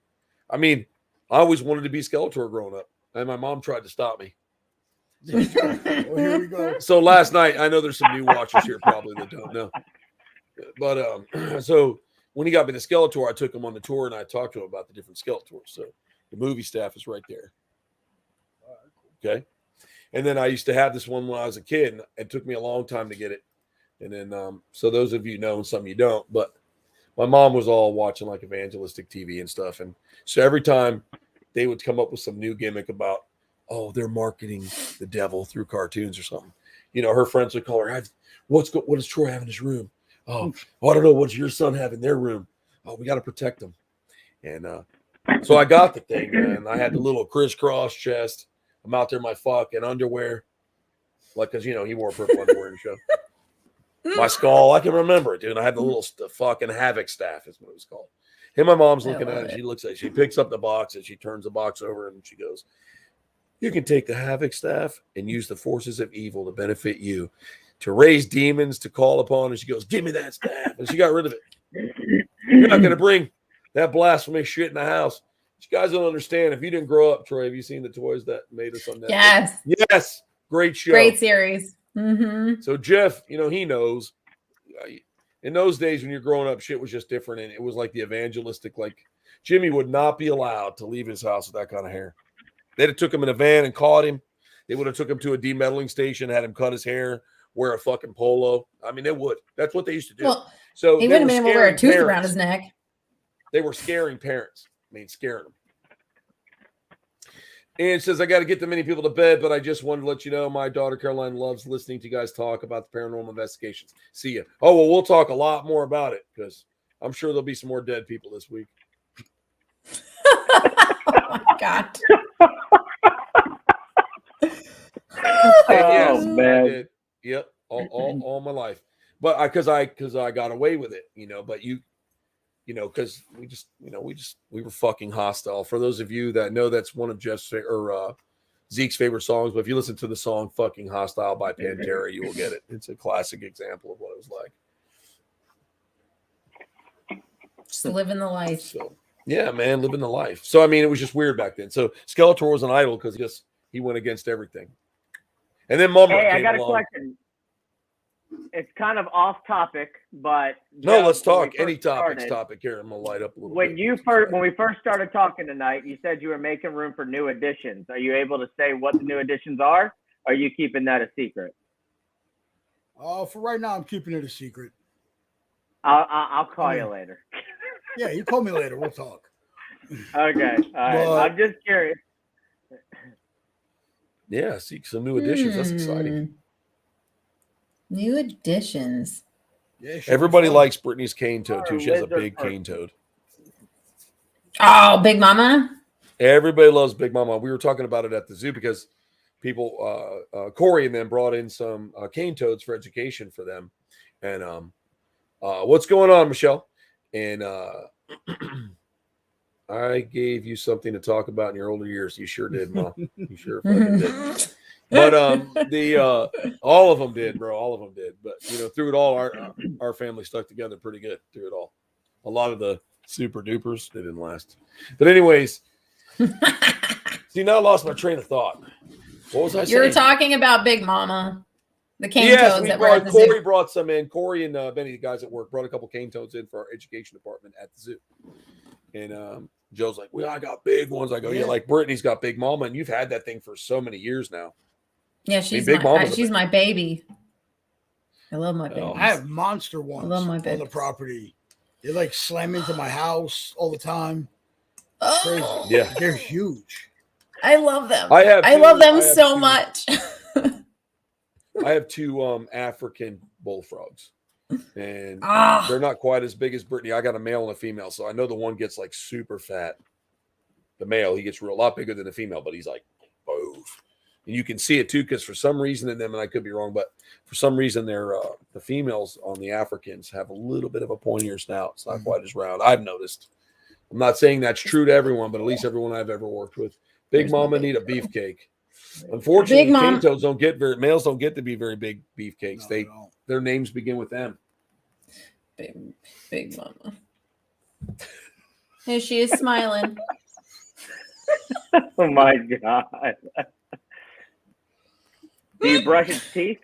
I mean, I always wanted to be Skeletor growing up, and my mom tried to stop me. Well, here we go. So last night, I know there's some new watchers here probably that don't know, but so when he got me the Skeletor, I took him on the tour and I talked to him about the different Skeletors. So the movie staff is right there. Okay, and then I used to have this one when I was a kid, and it took me a long time to get it. And then, so those of you know, and some of you don't, but my mom was all watching like evangelistic TV and stuff. And so every time they would come up with some new gimmick about, oh, they're marketing the devil through cartoons or something, you know, her friends would call her, what does Troy have in his room? Oh, I don't know. What does your son have in their room? Oh, we got to protect them. And so I got the thing, man. I had the little crisscross chest. I'm out there in my fucking underwear. Like, because, you know, he wore purple underwear in the show. My skull, I can remember it, dude. I had the little fucking Havoc staff, is what it was called. And my mom's looking at it. She looks at it. She picks up the box and she turns the box over and she goes, you can take the Havoc staff and use the forces of evil to benefit you, to raise demons, to call upon. And she goes, give me that staff. And she got rid of it. You're not going to bring that blasphemy shit in the house. You guys don't understand. If you didn't grow up, Troy, have you seen the toys that made us on Netflix? Yes. Yes. Great show. Great series. Mm-hmm. So Jeff, you know, he knows. In those days when you're growing up, shit was just different. And it was like the evangelistic, like Jimmy would not be allowed to leave his house with that kind of hair. They'd have took him in a van and caught him. They would have took him to a demettaling station, had him cut his hair, wear a fucking polo. I mean, they would. That's what they used to do. Well, so he wouldn't have been able to wear a tooth around his neck. They were scaring parents. I mean, scaring them. And it says, I got to get the many people to bed, but I just wanted to let you know my daughter Caroline loves listening to you guys talk about the paranormal investigations. See ya. Oh, well, we'll talk a lot more about it because I'm sure there'll be some more dead people this week. Oh, my God. Yes, man. I did. Yep, all my life. But because I got away with it, you know, but you know, because we were fucking hostile. For those of you that know, that's one of Jeff's or Zeke's favorite songs. But if you listen to the song "Fucking Hostile" by Pantera, you will get it. It's a classic example of what it was like. Just living the life. So yeah, man, living the life. So I mean, it was just weird back then. So Skeletor was an idol because he went against everything. And then Mumra Hey, came I got along. a question. It's kind of off topic, but No, Jeff, let's talk. when we Any first topic's started- topic here. I'm gonna light up a little When bit. when we first started talking tonight, you said you were making room for new additions. Are you able to say what the new additions are? Or are you keeping that a secret? For right now, I'm keeping it a secret. I'll call you later. Yeah, you call me later. We'll talk. Okay, all right. But- I'm just curious. Yeah, see some new additions. That's exciting. New additions. Yeah, it should be Everybody fun. likes Brittany's cane toad too. She has a Lizard big person. cane toad. Oh, Big Mama. Everybody loves Big Mama. We were talking about it at the zoo because people, Corey and them brought in some cane toads for education for them. And what's going on, Michelle? And I gave you something to talk about in your older years. You sure did, Ma. You sure fucking did. But all of them did, bro. All of them did. But through it all, our family stuck together pretty good through it all. A lot of the super dupers, they didn't last. But anyways, see, now I lost my train of thought. What was I saying? You were talking about Big Mama, the cane Yes, toads we that were at brought, the Corey zoo. brought some in. Corey and Benny, the guys at work, brought a couple cane toads in for our education department at the zoo. And Joe's like, well, I got big ones. I go, yeah, like Brittany's got Big Mama, and you've had that thing for so many years now. Yeah, she's Big Mama's she's my baby. I love my baby. I have monster ones love my on the babies. property. They like slam into my house all the time. Crazy. Oh, Yeah. They're huge. I love them. I love them have so two- much. I have two African bullfrogs, and Ah. they're not quite as big as Brittany. I got a male and a female, so I know the one gets like super fat. The male, he gets a lot bigger than the female, but he's like, boof. And you can see it too, because for some reason in them, and I could be wrong, but for some reason they're the females on the Africans have a little bit of a pointier snout. It's not quite as round. I've noticed. I'm not saying that's true to everyone, but at least everyone I've ever worked with. Big Mama need a beefcake. Unfortunately, males don't get to be very big beefcakes. No, Their names begin with M. Big Mama. Here she is smiling. Oh my God. Do you brush its teeth?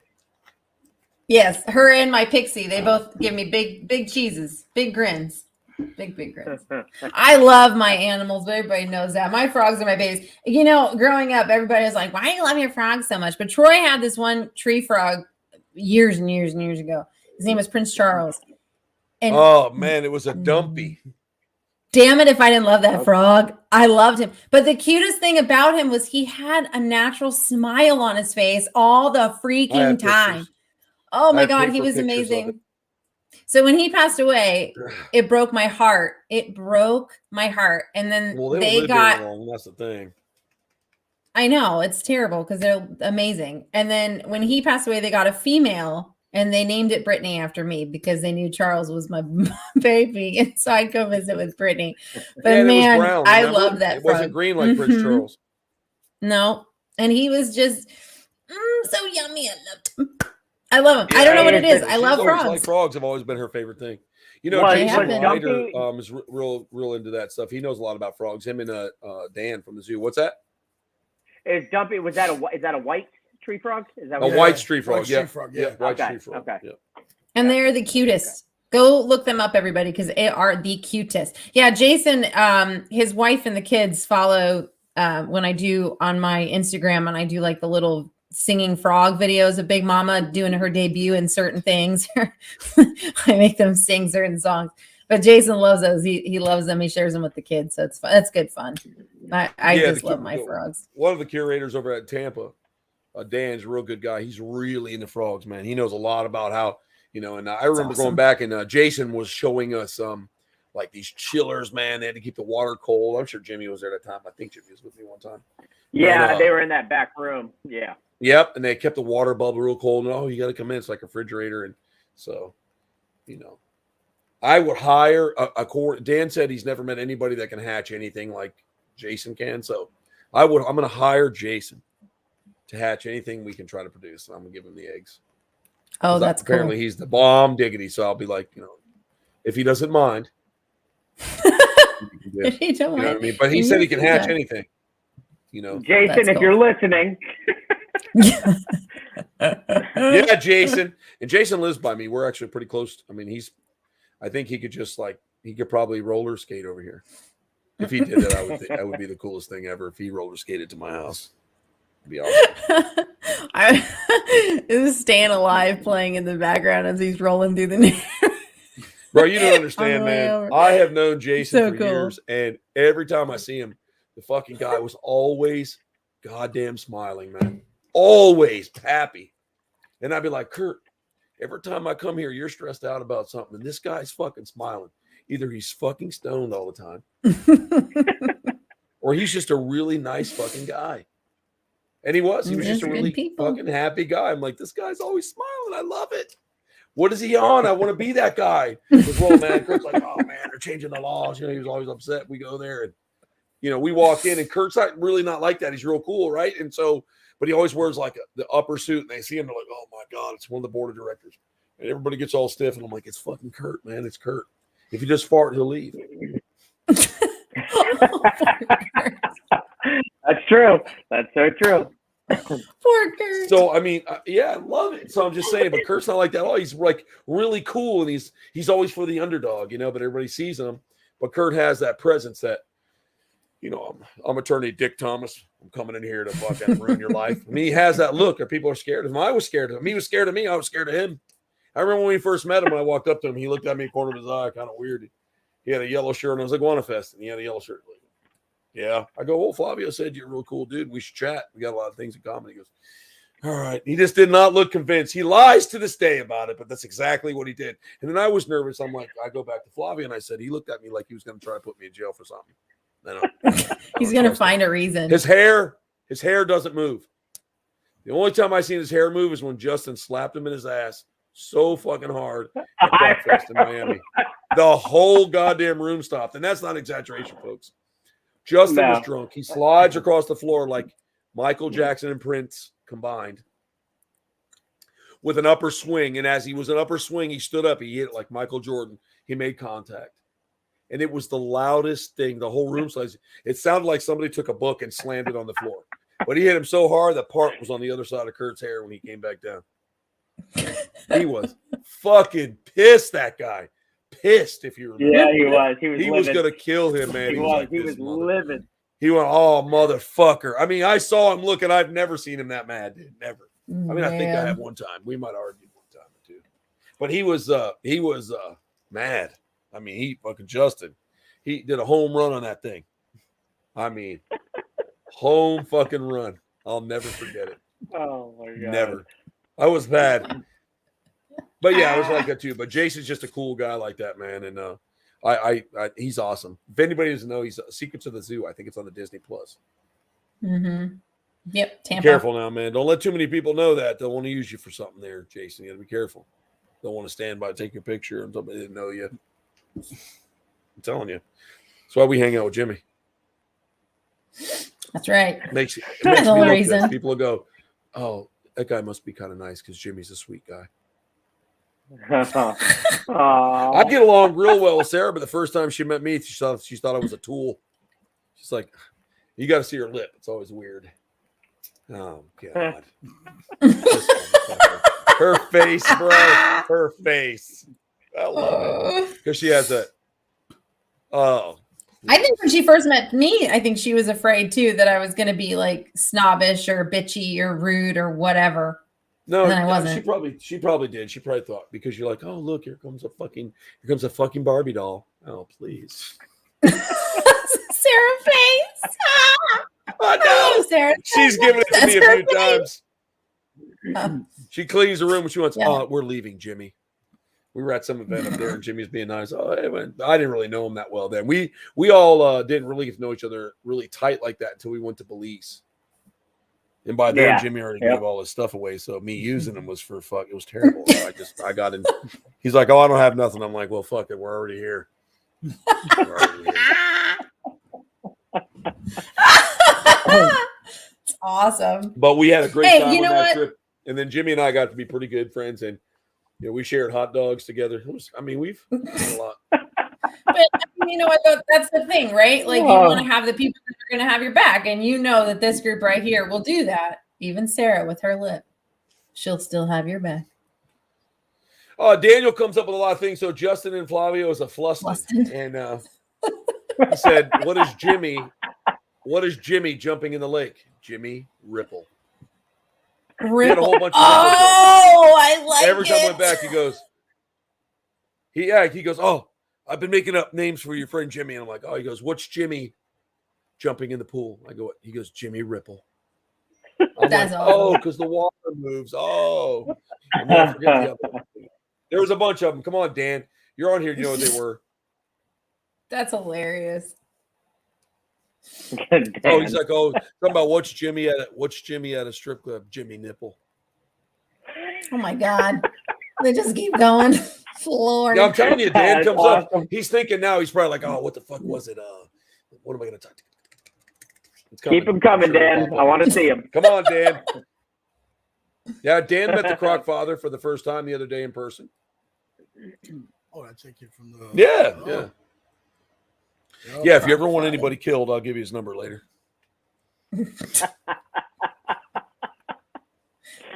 Yes, her and my pixie. They both give me big cheeses, big grins. Big grins. I love my animals, but everybody knows that. My frogs are my babies. Growing up, everybody was like, why do you love your frogs so much? But Troy had this one tree frog years and years and years ago. His name was Prince Charles. And Oh, man, it was a dumpy. damn it if I didn't love that frog. I loved him. But the cutest thing about him was he had a natural smile on his face all the freaking time. Pictures. Oh my I have God, he paper was pictures of it. amazing. So when he passed away, it broke my heart. It broke my heart. And then Well, they they don't live got, very long. That's the thing. I know it's terrible because they're amazing. And then when he passed away, they got a female and they named it Brittany after me because they knew Charles was my baby. And so I'd go visit with Brittany. But And it was man, brown, I remember? love that It wasn't frog. green like Prince Mhm. Charles. No. And he was just so yummy. I loved him. I love him. I don't know what it is. I love frogs. Like frogs have always been her favorite thing. Well, Jason was Ryder Dumpy- is real into that stuff. He knows a lot about frogs. Him and Dan from the zoo. What's that? Is Dumpy? Is that a white tree frog? Is that A what it white is? tree frog. White Yeah, tree frog, yeah. white Okay, tree frog. okay. Yeah. And they're the cutest. Go look them up, everybody, because they are the cutest. Yeah, Jason, his wife and the kids follow when I do on my Instagram, and I do like the little singing frog videos of Big Mama doing her debut in certain things. I make them sing certain songs. But Jason loves those. He loves them. He shares them with the kids. So it's fun. That's good fun. I just love my frogs. One of the curators over at Tampa, Dan's a real good guy. He's really into frogs, man. He knows a lot about how, and I remember going back and Jason was showing us like these chillers, man. They had to keep the water cold. I'm sure Jimmy was there at the time. I think Jimmy was with me one time. Yeah, And, they were in that back room. Yeah. Yep, and they kept the water bubble real cold. And, you got to come in. It's like a refrigerator. And so, I would hire a core. Dan said he's never met anybody that can hatch anything like Jason can. So I'm going to hire Jason to hatch anything we can try to produce. And I'm going to give him the eggs. Oh, that's cool. Apparently he's the bomb diggity. So I'll be like, if he doesn't mind. If he don't You know mind. what I mean? But he said he can hatch anything. Jason, That's if cool. you're listening. Yeah, Jason. And Jason lives by me. We're actually pretty close. I mean, I think he could he could probably roller skate over here. If he did that, I would think that would be the coolest thing ever if he roller skated to my house. It'd be awesome. This is Staying Alive playing in the background as he's rolling through the neighborhood. Bro, you don't understand, On the way man. over. I have known Jason So for cool. years, and every time I see him, the fucking guy was always goddamn smiling, man. Always happy. And I'd be like, Kurt, Every time I come here, you're stressed out about something, and this guy's fucking smiling. Either he's fucking stoned all the time, or he's just a really nice fucking guy. And he was just a really fucking happy guy. I'm like, this guy's always smiling. I love it. What is he on? I want to be that guy. Well, man, Kurt's like, oh man, they're changing the laws. You know, he was always upset. We go there and, you know, we walk in and Kurt's really not like that. He's real cool, right? And so, but he always wears like the upper suit and they see him, they're like, oh my God, it's one of the board of directors. And everybody gets all stiff. And I'm like, it's fucking Kurt, man. It's Kurt. If you just fart, he'll leave. That's true. That's so true. Poor Kurt. So I mean, yeah, I love it. So I'm just saying, but Kurt's not like that at all. He's like really cool, and he's always for the underdog, you know. But everybody sees him. But Kurt has that presence that, you know, I'm attorney Dick Thomas. I'm coming in here to fucking ruin your life. I mean, he has that look, or people are scared of him. I was scared of him. He was scared of me. I was scared of him. I remember when we first met him. When I walked up to him, he looked at me in the corner of his eye, kind of weird. He had a yellow shirt, and I was like, Iguana Fest, and he had a yellow shirt. Yeah. I go, well, Flavio said you're a real cool dude. We should chat. We got a lot of things in common. He goes, all right. He just did not look convinced. He lies to this day about it, but that's exactly what he did. And then I was nervous. I'm like, I go back to Flavio and I said, he looked at me like he was going to try to put me in jail for something. He's going to find a reason. His hair doesn't move. The only time I seen his hair move is when Justin slapped him in his ass so fucking hard at breakfast in Miami. The whole goddamn room stopped. And that's not exaggeration, folks. Justin was drunk. He slides across the floor like Michael Jackson and Prince combined with an upper swing. And as he was an upper swing, he stood up. He hit it like Michael Jordan. He made contact. And it was the loudest thing. The whole room size. It sounded like somebody took a book and slammed it on the floor. But he hit him so hard that part was on the other side of Kurt's hair when he came back down. He was fucking pissed, that guy. Pissed, if you remember. Yeah, he was. He was going to kill him, man. He was livid. He went, oh, motherfucker. I mean, I saw him look, and I've never seen him that mad, dude. Never. I mean, I think I have one time. We might have argued one time or two. But he was mad. I mean, he fucking Justin. He did a home run on that thing. I mean, home fucking run. I'll never forget it. Oh, my God. Never. I was bad. But yeah, I was like that too. But Jason's just a cool guy like that, man. And I he's awesome. If anybody doesn't know, he's Secrets of the Zoo. I think it's on the Disney Plus. Mm-hmm. Yep. Tampa. Careful now, man. Don't let too many people know that. They'll want to use you for something there, Jason. You got to be careful. Don't want to stand by, take your picture, and somebody didn't know you. I'm telling you. That's why we hang out with Jimmy. That's right. Makes That's the me only look reason. good. People will go, oh, that guy must be kind of nice because Jimmy's a sweet guy. I get along real well with Sarah, but the first time she met me, she thought I was a tool. She's like, you got to see her lip. It's always weird. Oh, God. Her face, bro. Her face. I love it. Because she has that. Oh. I think when she first met me, I think she was afraid too that I was going to be like snobbish or bitchy or rude or whatever. No, I wasn't. She probably did. She probably thought because you're like, oh look, here comes a fucking Barbie doll. Oh please, Sarah face. I know. Sarah. She's given it to me a few times. Oh. She cleans the room when she wants. Yeah. Oh, we're leaving, Jimmy. We were at some event up there, and Jimmy's being nice. Oh, I didn't really know him that well then. We all didn't really get to know each other really tight like that until we went to Belize. And by then, Jimmy already gave all his stuff away. So me using him was for fuck. It was terrible. I got in. He's like, oh, I don't have nothing. I'm like, well, fuck it. We're already here. It's awesome. But we had a great time you know on that what? trip. And then Jimmy and I got to be pretty good friends. And we shared hot dogs together. We've done a lot. But you know what? That's the thing, right? Like you want to have the people that are going to have your back, and you know that this group right here will do that. Even Sarah with her lip, she'll still have your back. Daniel comes up with a lot of things. So Justin and Flavio is a flustin'. And he said, "What is Jimmy jumping in the lake? Jimmy Riffle." He had a whole bunch of I like Every time I it. went back, he goes, he goes, oh, I've been making up names for your friend Jimmy. And I'm like, oh, he goes, what's Jimmy jumping in the pool? I go, he goes, Jimmy Ripple. I'm That's like, awesome. because the water moves. Oh, and then I forget the other one. There was a bunch of them. Come on, Dan. You're on here. You know what they were. That's hilarious. Oh, he's like, something about what's Jimmy at a strip club? Jimmy Nipple. Oh my God. They just keep going. Lord. Yeah, I'm telling you, Dan That's comes awesome. up. He's thinking now. He's probably like, oh, what the fuck was it? What am I going to talk to? It's Keep them coming, Dan. I want to see them. Come on, Dan. Yeah, Dan met the Croc father for the first time the other day in person. Oh, that's a kid from the. Yeah, Oh. yeah. Oh, Yeah, if you ever want anybody killed, I'll give you his number later.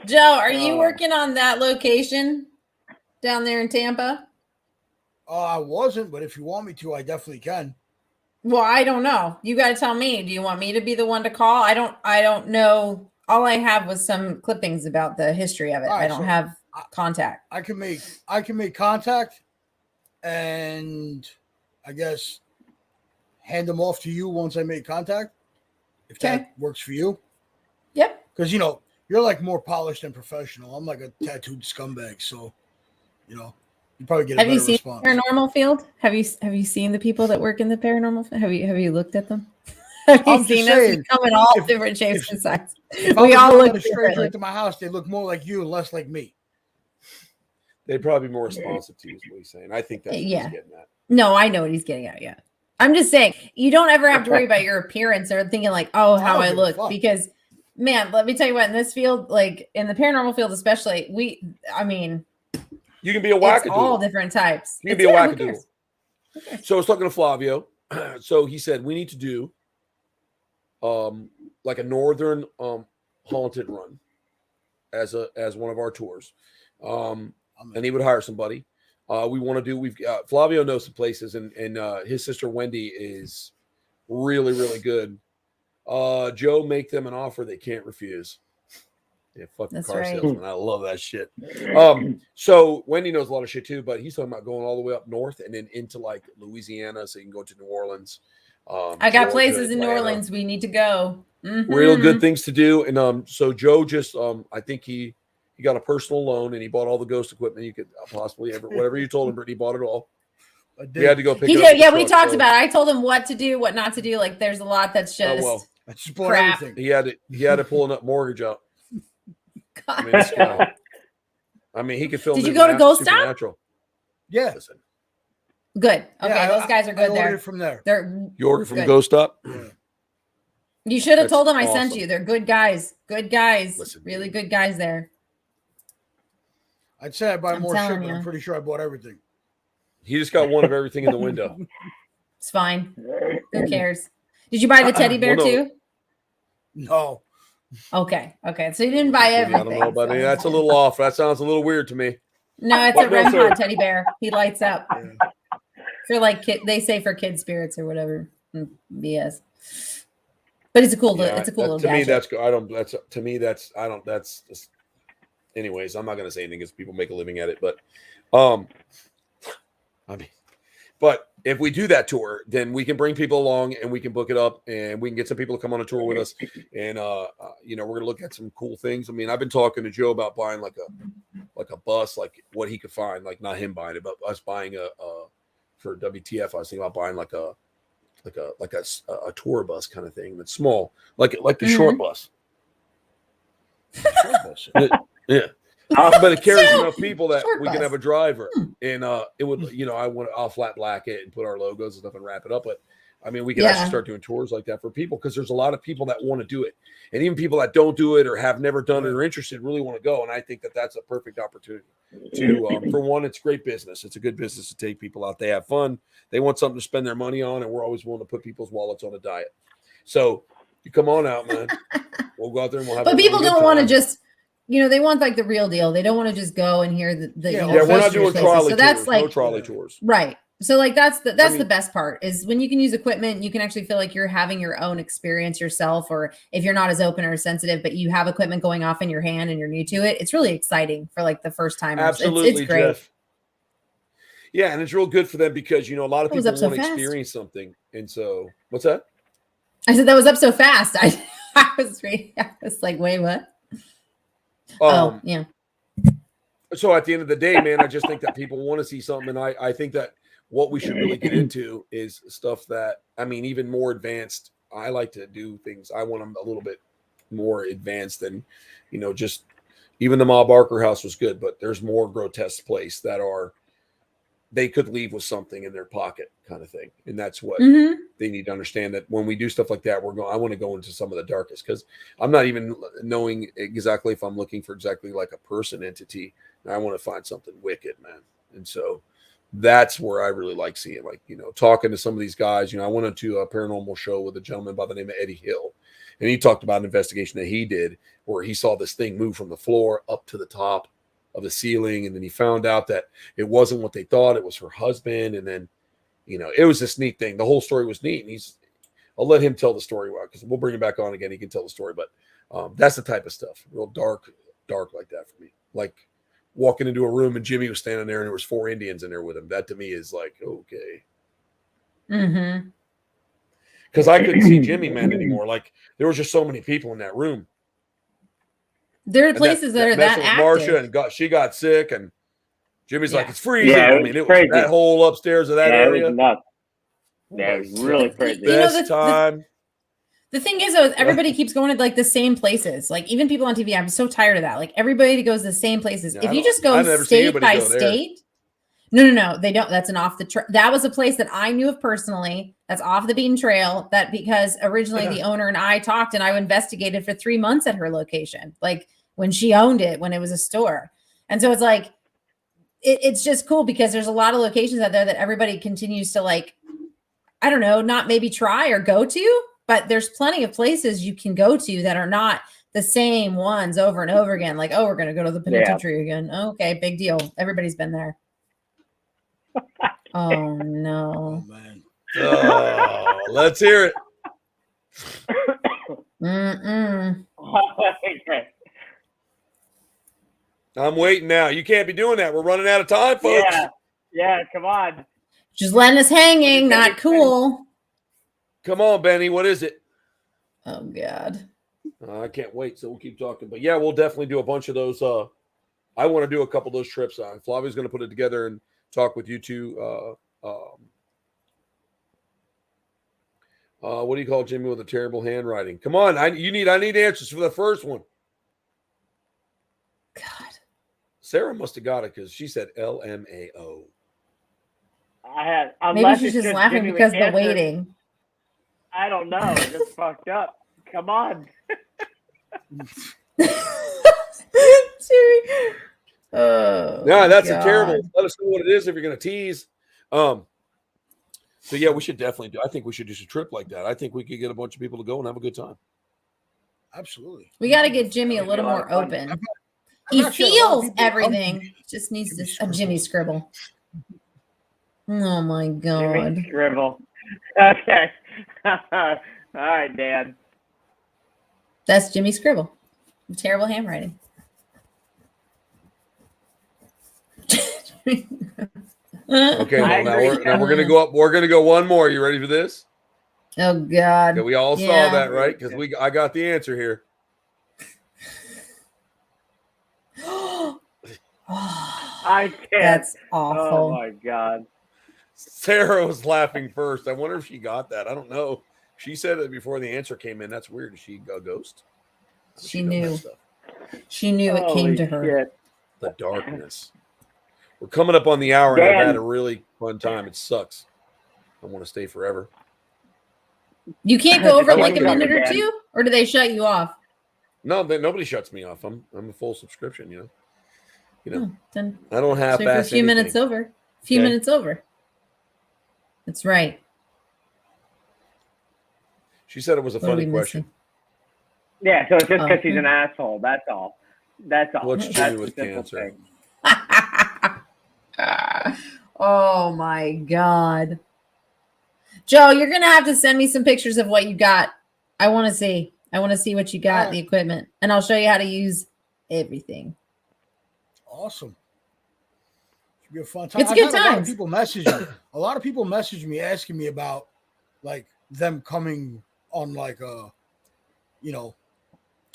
Joe, are you working on that location down there in Tampa? I wasn't, but if you want me to, I definitely can. Well, I don't know. You got to tell me. Do you want me to be the one to call? I don't know. All I have was some clippings about the history of it. All right, I don't so have contact. I can make contact, and I guess hand them off to you once I make contact, if that works for you. Yep. Because you're like more polished and professional. I'm like a tattooed scumbag, so you probably get a Have you better seen response. the paranormal field? Have you seen the people that work in the paranormal field? Have you looked at them? Have you I'm seen just us? saying, We come in all if- different shapes and sizes. If We I all was look a stranger differently. into my house, they look more like you and less like me. They'd probably be more responsive to you, is what he's saying. I think that's what he's getting at. No, I know what he's getting at. Yeah. I'm just saying, you don't ever have to worry about your appearance or thinking like, oh, how I look. Because, man, let me tell you what, in this field, like in the paranormal field especially, you can be a wackadoodle. It's all different types. You can be a wackadoodle. So I was talking to Flavio. So he said we need to do like a northern haunted run as one of our tours. And he would hire somebody. We've got Flavio knows some places, and his sister Wendy is really, really good. Joe, make them an offer they can't refuse. Yeah, fucking That's car right. salesman. I love that shit. So Wendy knows a lot of shit too, but he's talking about going all the way up north and then into like Louisiana, so you can go to New Orleans. I got Georgia, places in New Atlanta. Orleans we need to go. Real good things to do. And so Joe just I think he got a personal loan and he bought all the ghost equipment you could possibly ever, whatever you told him, Brittany bought it all. We had to go pick it up. Yeah, we talked about it. I told him what to do, what not to do. Like there's a lot that's just I just bought crap. everything. He had to pull a mortgage out. I mean, he could film. Did you go to Ghost Stop? Supernatural. Yeah. Listen. Good. Okay, Yeah, those guys are good I there. ordered from there. You ordered from good. Ghost Stop? Yeah. You should have That's told them I sent awesome. you. They're good guys. Good guys. Listen, really good guys there. I'd say I buy I'm more shit, telling but you. I'm pretty sure I bought everything. He just got one of everything in the window. It's fine. Who cares? Did you buy the teddy bear Well, no. too? No. Okay. So you didn't buy everything. I don't know about so- it. That's a little off. That sounds a little weird to me. No, it's What? a No, REM sir. pod teddy bear. He lights up Yeah. for like they say for kid spirits or whatever BS. But it's a cool. Yeah, it's a cool little to me, gadget. that's good. I don't. That's to me. That's I don't. That's just. Anyways, I'm not going to say anything because people make a living at it. But, I mean, but if we do that tour, then we can bring people along and we can book it up and we can get some people to come on a tour with us. And we're going to look at some cool things. I mean, I've been talking to Joe about buying like a bus, like what he could find, like not him buying it, but us buying for WTF. I was thinking about buying like a tour bus kind of thing that's small, like the short bus. Yeah. But it carries enough people that Short we can bus. have a driver, and it would, I'll flat black it and put our logos and stuff and wrap it up. But I mean, we can actually start doing tours like that for people because there's a lot of people that want to do it, and even people that don't do it or have never done it or interested really want to go. And I think that that's a perfect opportunity to, for one, it's great business. It's a good business to take people out. They have fun. They want something to spend their money on, and we're always willing to put people's wallets on a diet. So you come on out, man. We'll go out there and we'll have. But a people really good don't want to time. just, they want like the real deal. They don't want to just go and hear the Yeah, Yeah, we're not mystery doing places. trolley So that's tours. like No trolley tours. right. So like that's the mean- best part is when you can use equipment, you can actually feel like you're having your own experience yourself, or if you're not as open or sensitive, but you have equipment going off in your hand and you're new to it. It's really exciting for like the first time. Absolutely, it's great. Jeff. Yeah, and it's real good for them because a lot of It was people up so want to fast. experience something, and so what's that? I said that was up so fast. I was like, wait, what? Oh, yeah. So at the end of the day, man, I just think that people want to see something. And I think that what we should really get into is stuff that, I mean, even more advanced. I like to do things. I want them a little bit more advanced than, just even the Ma Barker house was good, but there's more grotesque places that they could leave with something in their pocket kind of thing. And that's what they need to understand, that when we do stuff like that, I want to go into some of the darkest, because I'm not even knowing exactly if I'm looking for exactly like a person entity. I want to find something wicked, man. And so that's where I really like seeing, like, talking to some of these guys. I went into a paranormal show with a gentleman by the name of Eddie Hill, and he talked about an investigation that he did where he saw this thing move from the floor up to the top of the ceiling. And then he found out that it wasn't what they thought. It was her husband. And then, it was this neat thing. The whole story was neat. And I'll let him tell the story, because we'll bring him back on again. He can tell the story, but that's the type of stuff, real dark like that for me. Like walking into a room and Jimmy was standing there and there was 4 Indians in there with him. That to me is like, okay. Mm-hmm. Because I couldn't see Jimmy, man, anymore. Like there was just so many people in that room. There are places that are that active. Marsha and she got sick, and Jimmy's like, it's freezing. Yeah, it was that whole upstairs of that area. It was nuts. Yeah, it was really crazy. Best time. The thing is, though, everybody keeps going to like the same places. Like even people on TV, I'm so tired of that. Like everybody goes to the same places. If you just go state by state, no, they don't. That's an off the that was a place that I knew of personally. That's off the beaten trail. That because originally the owner and I talked, and I investigated for 3 months at her location, like when she owned it, when it was a store. And so it's like, it's just cool because there's a lot of locations out there that everybody continues to like, I don't know, not maybe try or go to, but there's plenty of places you can go to that are not the same ones over and over again. Like, oh, we're going to go to the penitentiary again. Okay, big deal. Everybody's been there. Oh, no. Oh, man. Oh, let's hear it. I'm waiting now. You can't be doing that. We're running out of time, folks. Yeah, come on. Just letting us hanging, not cool. Come on, Benny. What is it? Oh, God. I can't wait. So we'll keep talking. But yeah, we'll definitely do a bunch of those. I want to do a couple of those trips. Flavia's going to put it together and talk with you two. What do you call Jimmy with a terrible handwriting? Come on. I need answers for the first one. God. Sarah must have got it because she said LMAO. Maybe she's just laughing because of the waiting. I don't know. It's just fucked up. Come on. No, that's a terrible. Let us know what it is if you're going to tease. So yeah, we should definitely do. I think we should do a trip like that. I think we could get a bunch of people to go and have a good time. Absolutely. We got to get Jimmy a little more open. He feels everything. Just needs a Jimmy scribble. Oh my God. Jimmy scribble. Okay. All right, Dan. That's Jimmy scribble. Terrible handwriting. Okay, well, now we're gonna go up. We're gonna go one more. You ready for this? Oh God! Okay, we all saw that, right? Because I got the answer here. I can't. That's awful. Oh my God! Sarah was laughing first. I wonder if she got that. I don't know. She said it before the answer came in. That's weird. Is she a ghost? She knew. She knew it came to her. Shit. The darkness. We're coming up on the hour, and I've had a really fun time. It sucks. I want to stay forever. You can't go over like a minute or two, or do they shut you off? No, nobody shuts me off. I'm a full subscription. You know. Then I don't have so a few minutes over. A few minutes over. That's right. She said it was a funny question. Yeah, so it's just because he's an asshole. That's all. That's all. What's Jimmy with cancer? Oh my God. Joe, you're gonna have to send me some pictures of what you got. I want to see what you got, the equipment, and I'll show you how to use everything. Awesome. Should be a fun time. It's a good time. A lot of people message me asking me about like them coming on like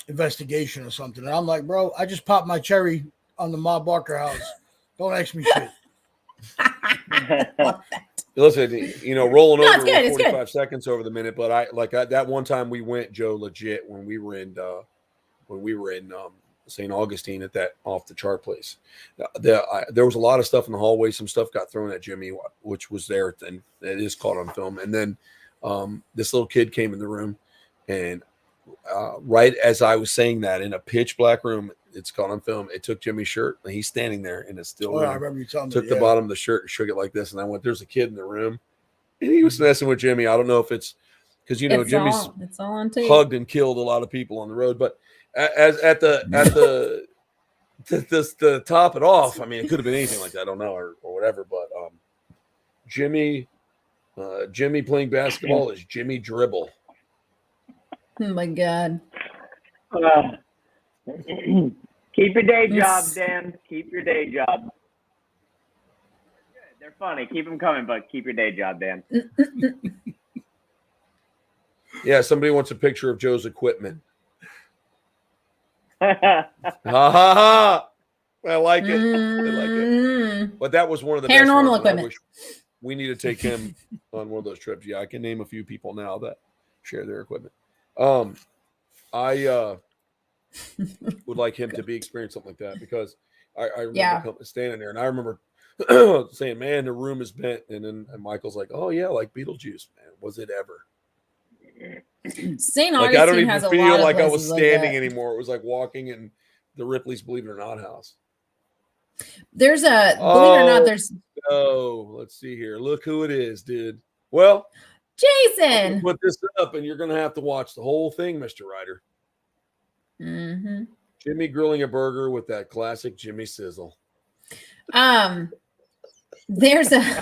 investigation or something. And I'm like, bro, I just popped my cherry on the Ma Barker house. Don't ask me shit. Listen, rolling No, over it's good, 45 seconds over the minute, but that one time we went, Joe, legit, when we were in St. Augustine at that off the chart place. There was a lot of stuff in the hallway. Some stuff got thrown at Jimmy, which was there, and it is caught on film. And then this little kid came in the room, and right as I was saying that, in a pitch black room, it's caught on film. It took Jimmy's shirt, and he's standing there in a still room. I remember you telling me. Took the bottom of the shirt and shook it like this, and I went, "There's a kid in the room," and he was messing with Jimmy. I don't know if it's because Jimmy's it's all on tape. Hugged and killed a lot of people on the road, but to top it off, I mean, it could have been anything like that. I don't know, or whatever. But Jimmy playing basketball is Jimmy Dribble. Oh my God. Keep your day job, Dan. Keep your day job. They're funny. Keep them coming, but keep your day job, Dan. Yeah, somebody wants a picture of Joe's equipment. Ha ha ha! I like it. I like it. But that was one of the paranormal best equipment. We need to take him on one of those trips. Yeah, I can name a few people now that share their equipment. I would like him to experience something like that, because I remember standing there, and I remember saying, "Man, the room is bent," and then Michael's like, "Oh yeah, like Beetlejuice, man. Was it ever?" St. Augustine I don't even has a feel lot of like I was places standing like anymore. It was like walking in the Ripley's Believe It or Not house. There's believe it or not, there's. Oh, let's see here. Look who it is, dude. Well, Jason. Put this up, and you're going to have to watch the whole thing, Mr. Ryder. Mm-hmm. Jimmy grilling a burger with that classic Jimmy sizzle. There is a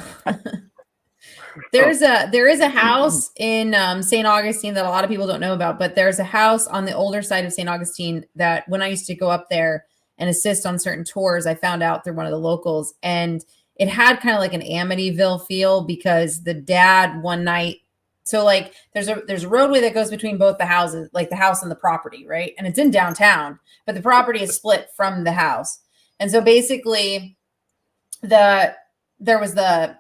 house in St. Augustine that a lot of people don't know about, but there's a house on the older side of St. Augustine that when I used to go up there and assist on certain tours, I found out they're one of the locals, and it had kind of like an Amityville feel, because the dad one night, so like there's a roadway that goes between both the houses, like the house and the property, right? And it's in downtown, but the property is split from the house. And so basically there was the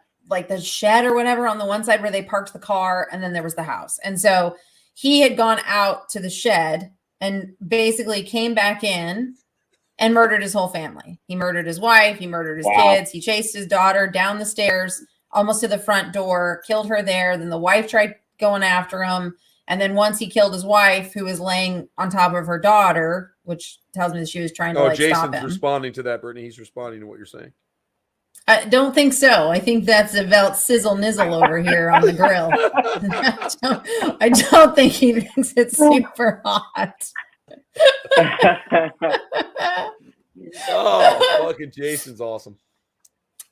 shed or whatever on the one side where they parked the car, and then there was the house. And so he had gone out to the shed and basically came back in and murdered his whole family. He murdered his wife. He murdered his kids. He chased his daughter down the stairs, almost to the front door, killed her there. Then the wife tried going after him. And then once he killed his wife, who was laying on top of her daughter, which tells me that she was trying to stop him. Jason's responding to that, Brittany. He's responding to what you're saying. I don't think so. I think that's about sizzle nizzle over here on the grill. I don't think he thinks it's super hot. Oh, fucking Jason's awesome.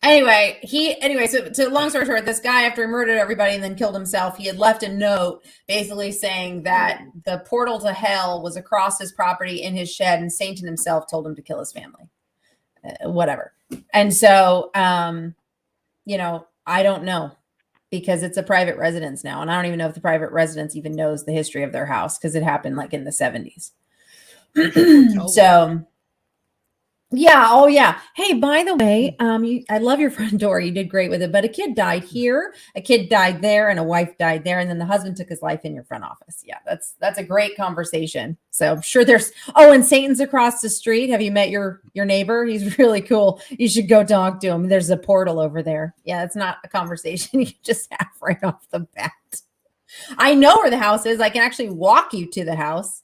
Anyway, so long story short, this guy, after he murdered everybody and then killed himself, he had left a note basically saying that the portal to hell was across his property in his shed, and Satan himself told him to kill his family. Whatever. And so, I don't know, because it's a private residence now. And I don't even know if the private residence even knows the history of their house, because it happened like in the 70s. So, yeah. Oh, yeah. Hey, by the way, I love your front door. You did great with it. But a kid died here, a kid died there, and a wife died there. And then the husband took his life in your front office. Yeah, that's a great conversation. So I'm sure and Satan's across the street. Have you met your neighbor? He's really cool. You should go talk to him. There's a portal over there. Yeah, it's not a conversation you just have right off the bat. I know where the house is. I can actually walk you to the house.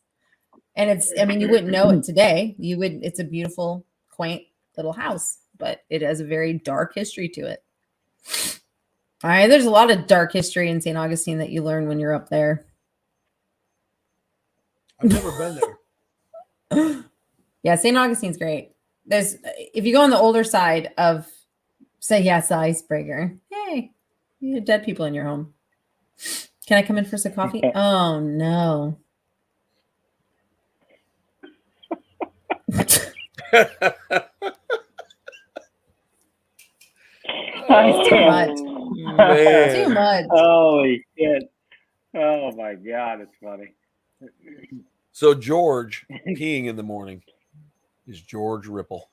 And you wouldn't know it today. It's a beautiful, quaint little house, but it has a very dark history to it. All right, there's a lot of dark history in St. Augustine that you learn when you're up there. I've never been there. Yeah, St. Augustine's great. If you go on the older side of, say, yes, the icebreaker. Hey, you have dead people in your home. Can I come in for some coffee? Oh no. It's too much. Man. Too much. Holy shit. Oh my God, it's funny. So George peeing in the morning is George Ripple.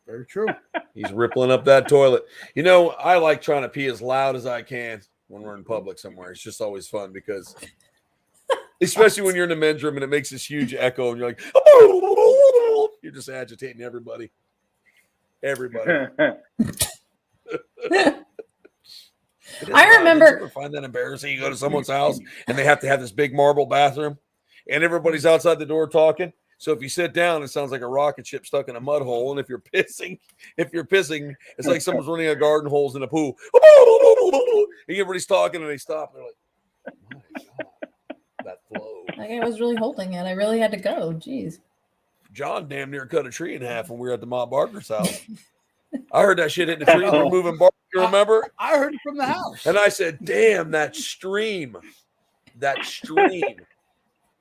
Very true. He's rippling up that toilet. You know, I like trying to pee as loud as I can when we're in public somewhere. It's just always fun because, especially when you're in the men's room and it makes this huge echo and you're like, you're just agitating everybody. Everybody. I remember. Did you ever find that embarrassing? You go to someone's house and they have to have this big marble bathroom and everybody's outside the door talking. So if you sit down, it sounds like a rocket ship stuck in a mud hole. And if you're pissing, it's like someone's running a garden hose in a pool. And everybody's talking and they stop. And they're like, my God, that flow. Like I was really holding it. I really had to go. Jeez. John damn near cut a tree in half when we were at the Ma Barker's house. I heard that shit hitting the tree and they're moving bark. You remember? I heard it from the house. And I said, damn, that stream.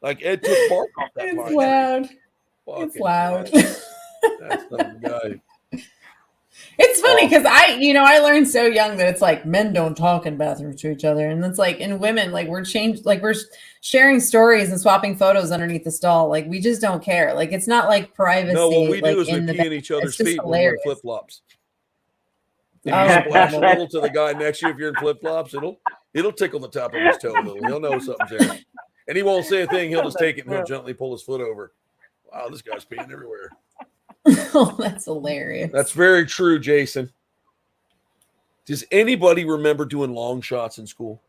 Like Ed took bark off that It's part. loud. Fucking It's loud. That's some guy. It's funny because I learned so young that it's like men don't talk in bathrooms to each other, and it's like in women, like we're sharing stories and swapping photos underneath the stall. Like we just don't care. Like it's not like privacy. No, what we like, do is we in the pee in each other's It's just feet when we're in hilarious. flip flops. If Oh. you splash a little to the guy next to you if you're in flip flops, it'll tickle the top of his toe a little. He'll know something's there. And he won't say a thing. He'll just take it and he'll gently pull his foot over. Wow, this guy's peeing everywhere. Oh, that's hilarious. That's very true, Jason. Does anybody remember doing long shots in school?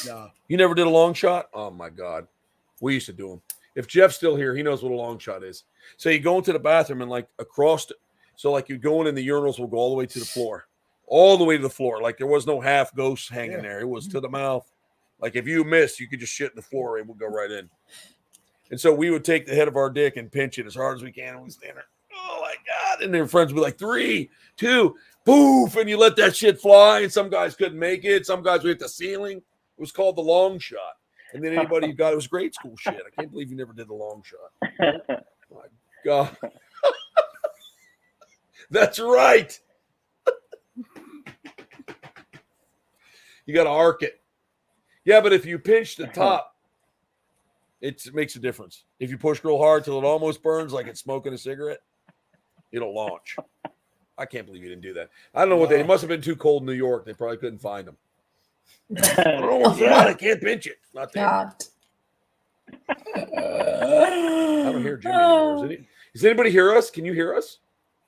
No. You never did a long shot? Oh, my God. We used to do them. If Jeff's still here, he knows what a long shot is. So you go into the bathroom and like across so like you go in the urinals will go all the way to the floor. All the way to the floor. Like there was no half ghost hanging there. It was to the mouth. Like if you missed, you could just shit in the floor and we'll go right in. And so we would take the head of our dick and pinch it as hard as we can. And we stand there. Oh, my God. And their friends would be like, 3, 2, poof. And you let that shit fly. And some guys couldn't make it. Some guys would hit the ceiling. It was called the long shot. And then anybody who got it was grade school shit. I can't believe you never did the long shot. My God. That's right. You got to arc it. Yeah, but if you pinch the top, it makes a difference. If you push real hard till it almost burns like it's smoking a cigarette, it'll launch. I can't believe you didn't do that. I don't know what it must have been too cold in New York. They probably couldn't find them. I don't know what's that. I can't pinch it. Not there. God. I don't hear Jimmy anymore. Does anybody hear us? Can you hear us?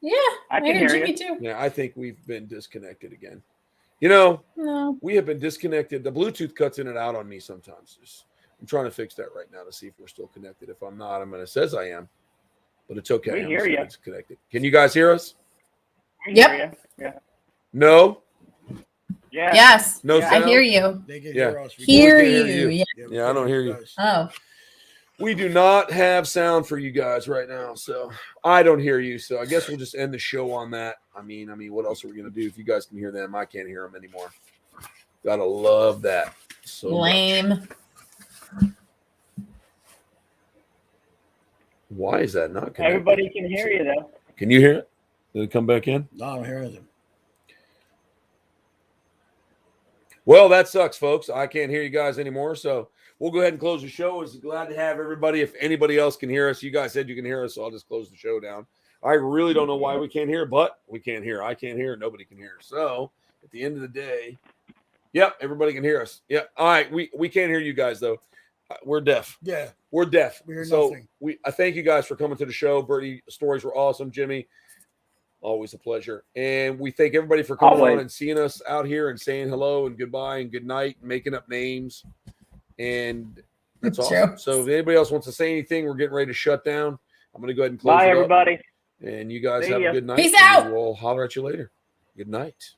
Yeah, I can hear Jimmy you. too. Yeah, I think we've been disconnected again. You know, No. we have been disconnected. The Bluetooth cuts in and out on me sometimes. I'm trying to fix that right now to see if we're still connected. If I'm not, it says I am, but it's okay. We hear you. It's connected. Can you guys hear us? Yep. Yeah. No. Yeah. Yes. No Yeah. sound? I hear you. They can Yeah. hear us. We Hear can hear you. you. Yeah. Yeah, I don't hear you. guys. Oh. We do not have sound for you guys right now, so I don't hear you. So I guess we'll just end the show on that. I mean, what else are we gonna do? If you guys can hear them, I can't hear them anymore. Gotta love that. So much. Lame. Why is that not connected? Everybody can hear you though. Can you hear it? Did it come back in? No, I don't hear anything. Well, that sucks, folks. I can't hear you guys anymore, so we'll go ahead and close the show. It's glad to have everybody. If anybody else can hear us, you guys said you can hear us, so I'll just close the show down. I really don't know why we can't hear, but we can't hear. I can't hear. Nobody can hear. So at the end of the day, yep, everybody can hear us. Yep. All right, we can't hear you guys though. We're deaf. Yeah. We're deaf. We hear So nothing. I thank you guys for coming to the show. Bertie, stories were awesome. Jimmy, always a pleasure. And we thank everybody for coming Always. on and seeing us out here and saying hello and goodbye and good night and making up names. And that's awesome. Jokes. So if anybody else wants to say anything, we're getting ready to shut down. I'm going to go ahead and close Bye, it up. everybody. And you guys See have ya. a good night. Peace and out. We'll holler at you later. Good night.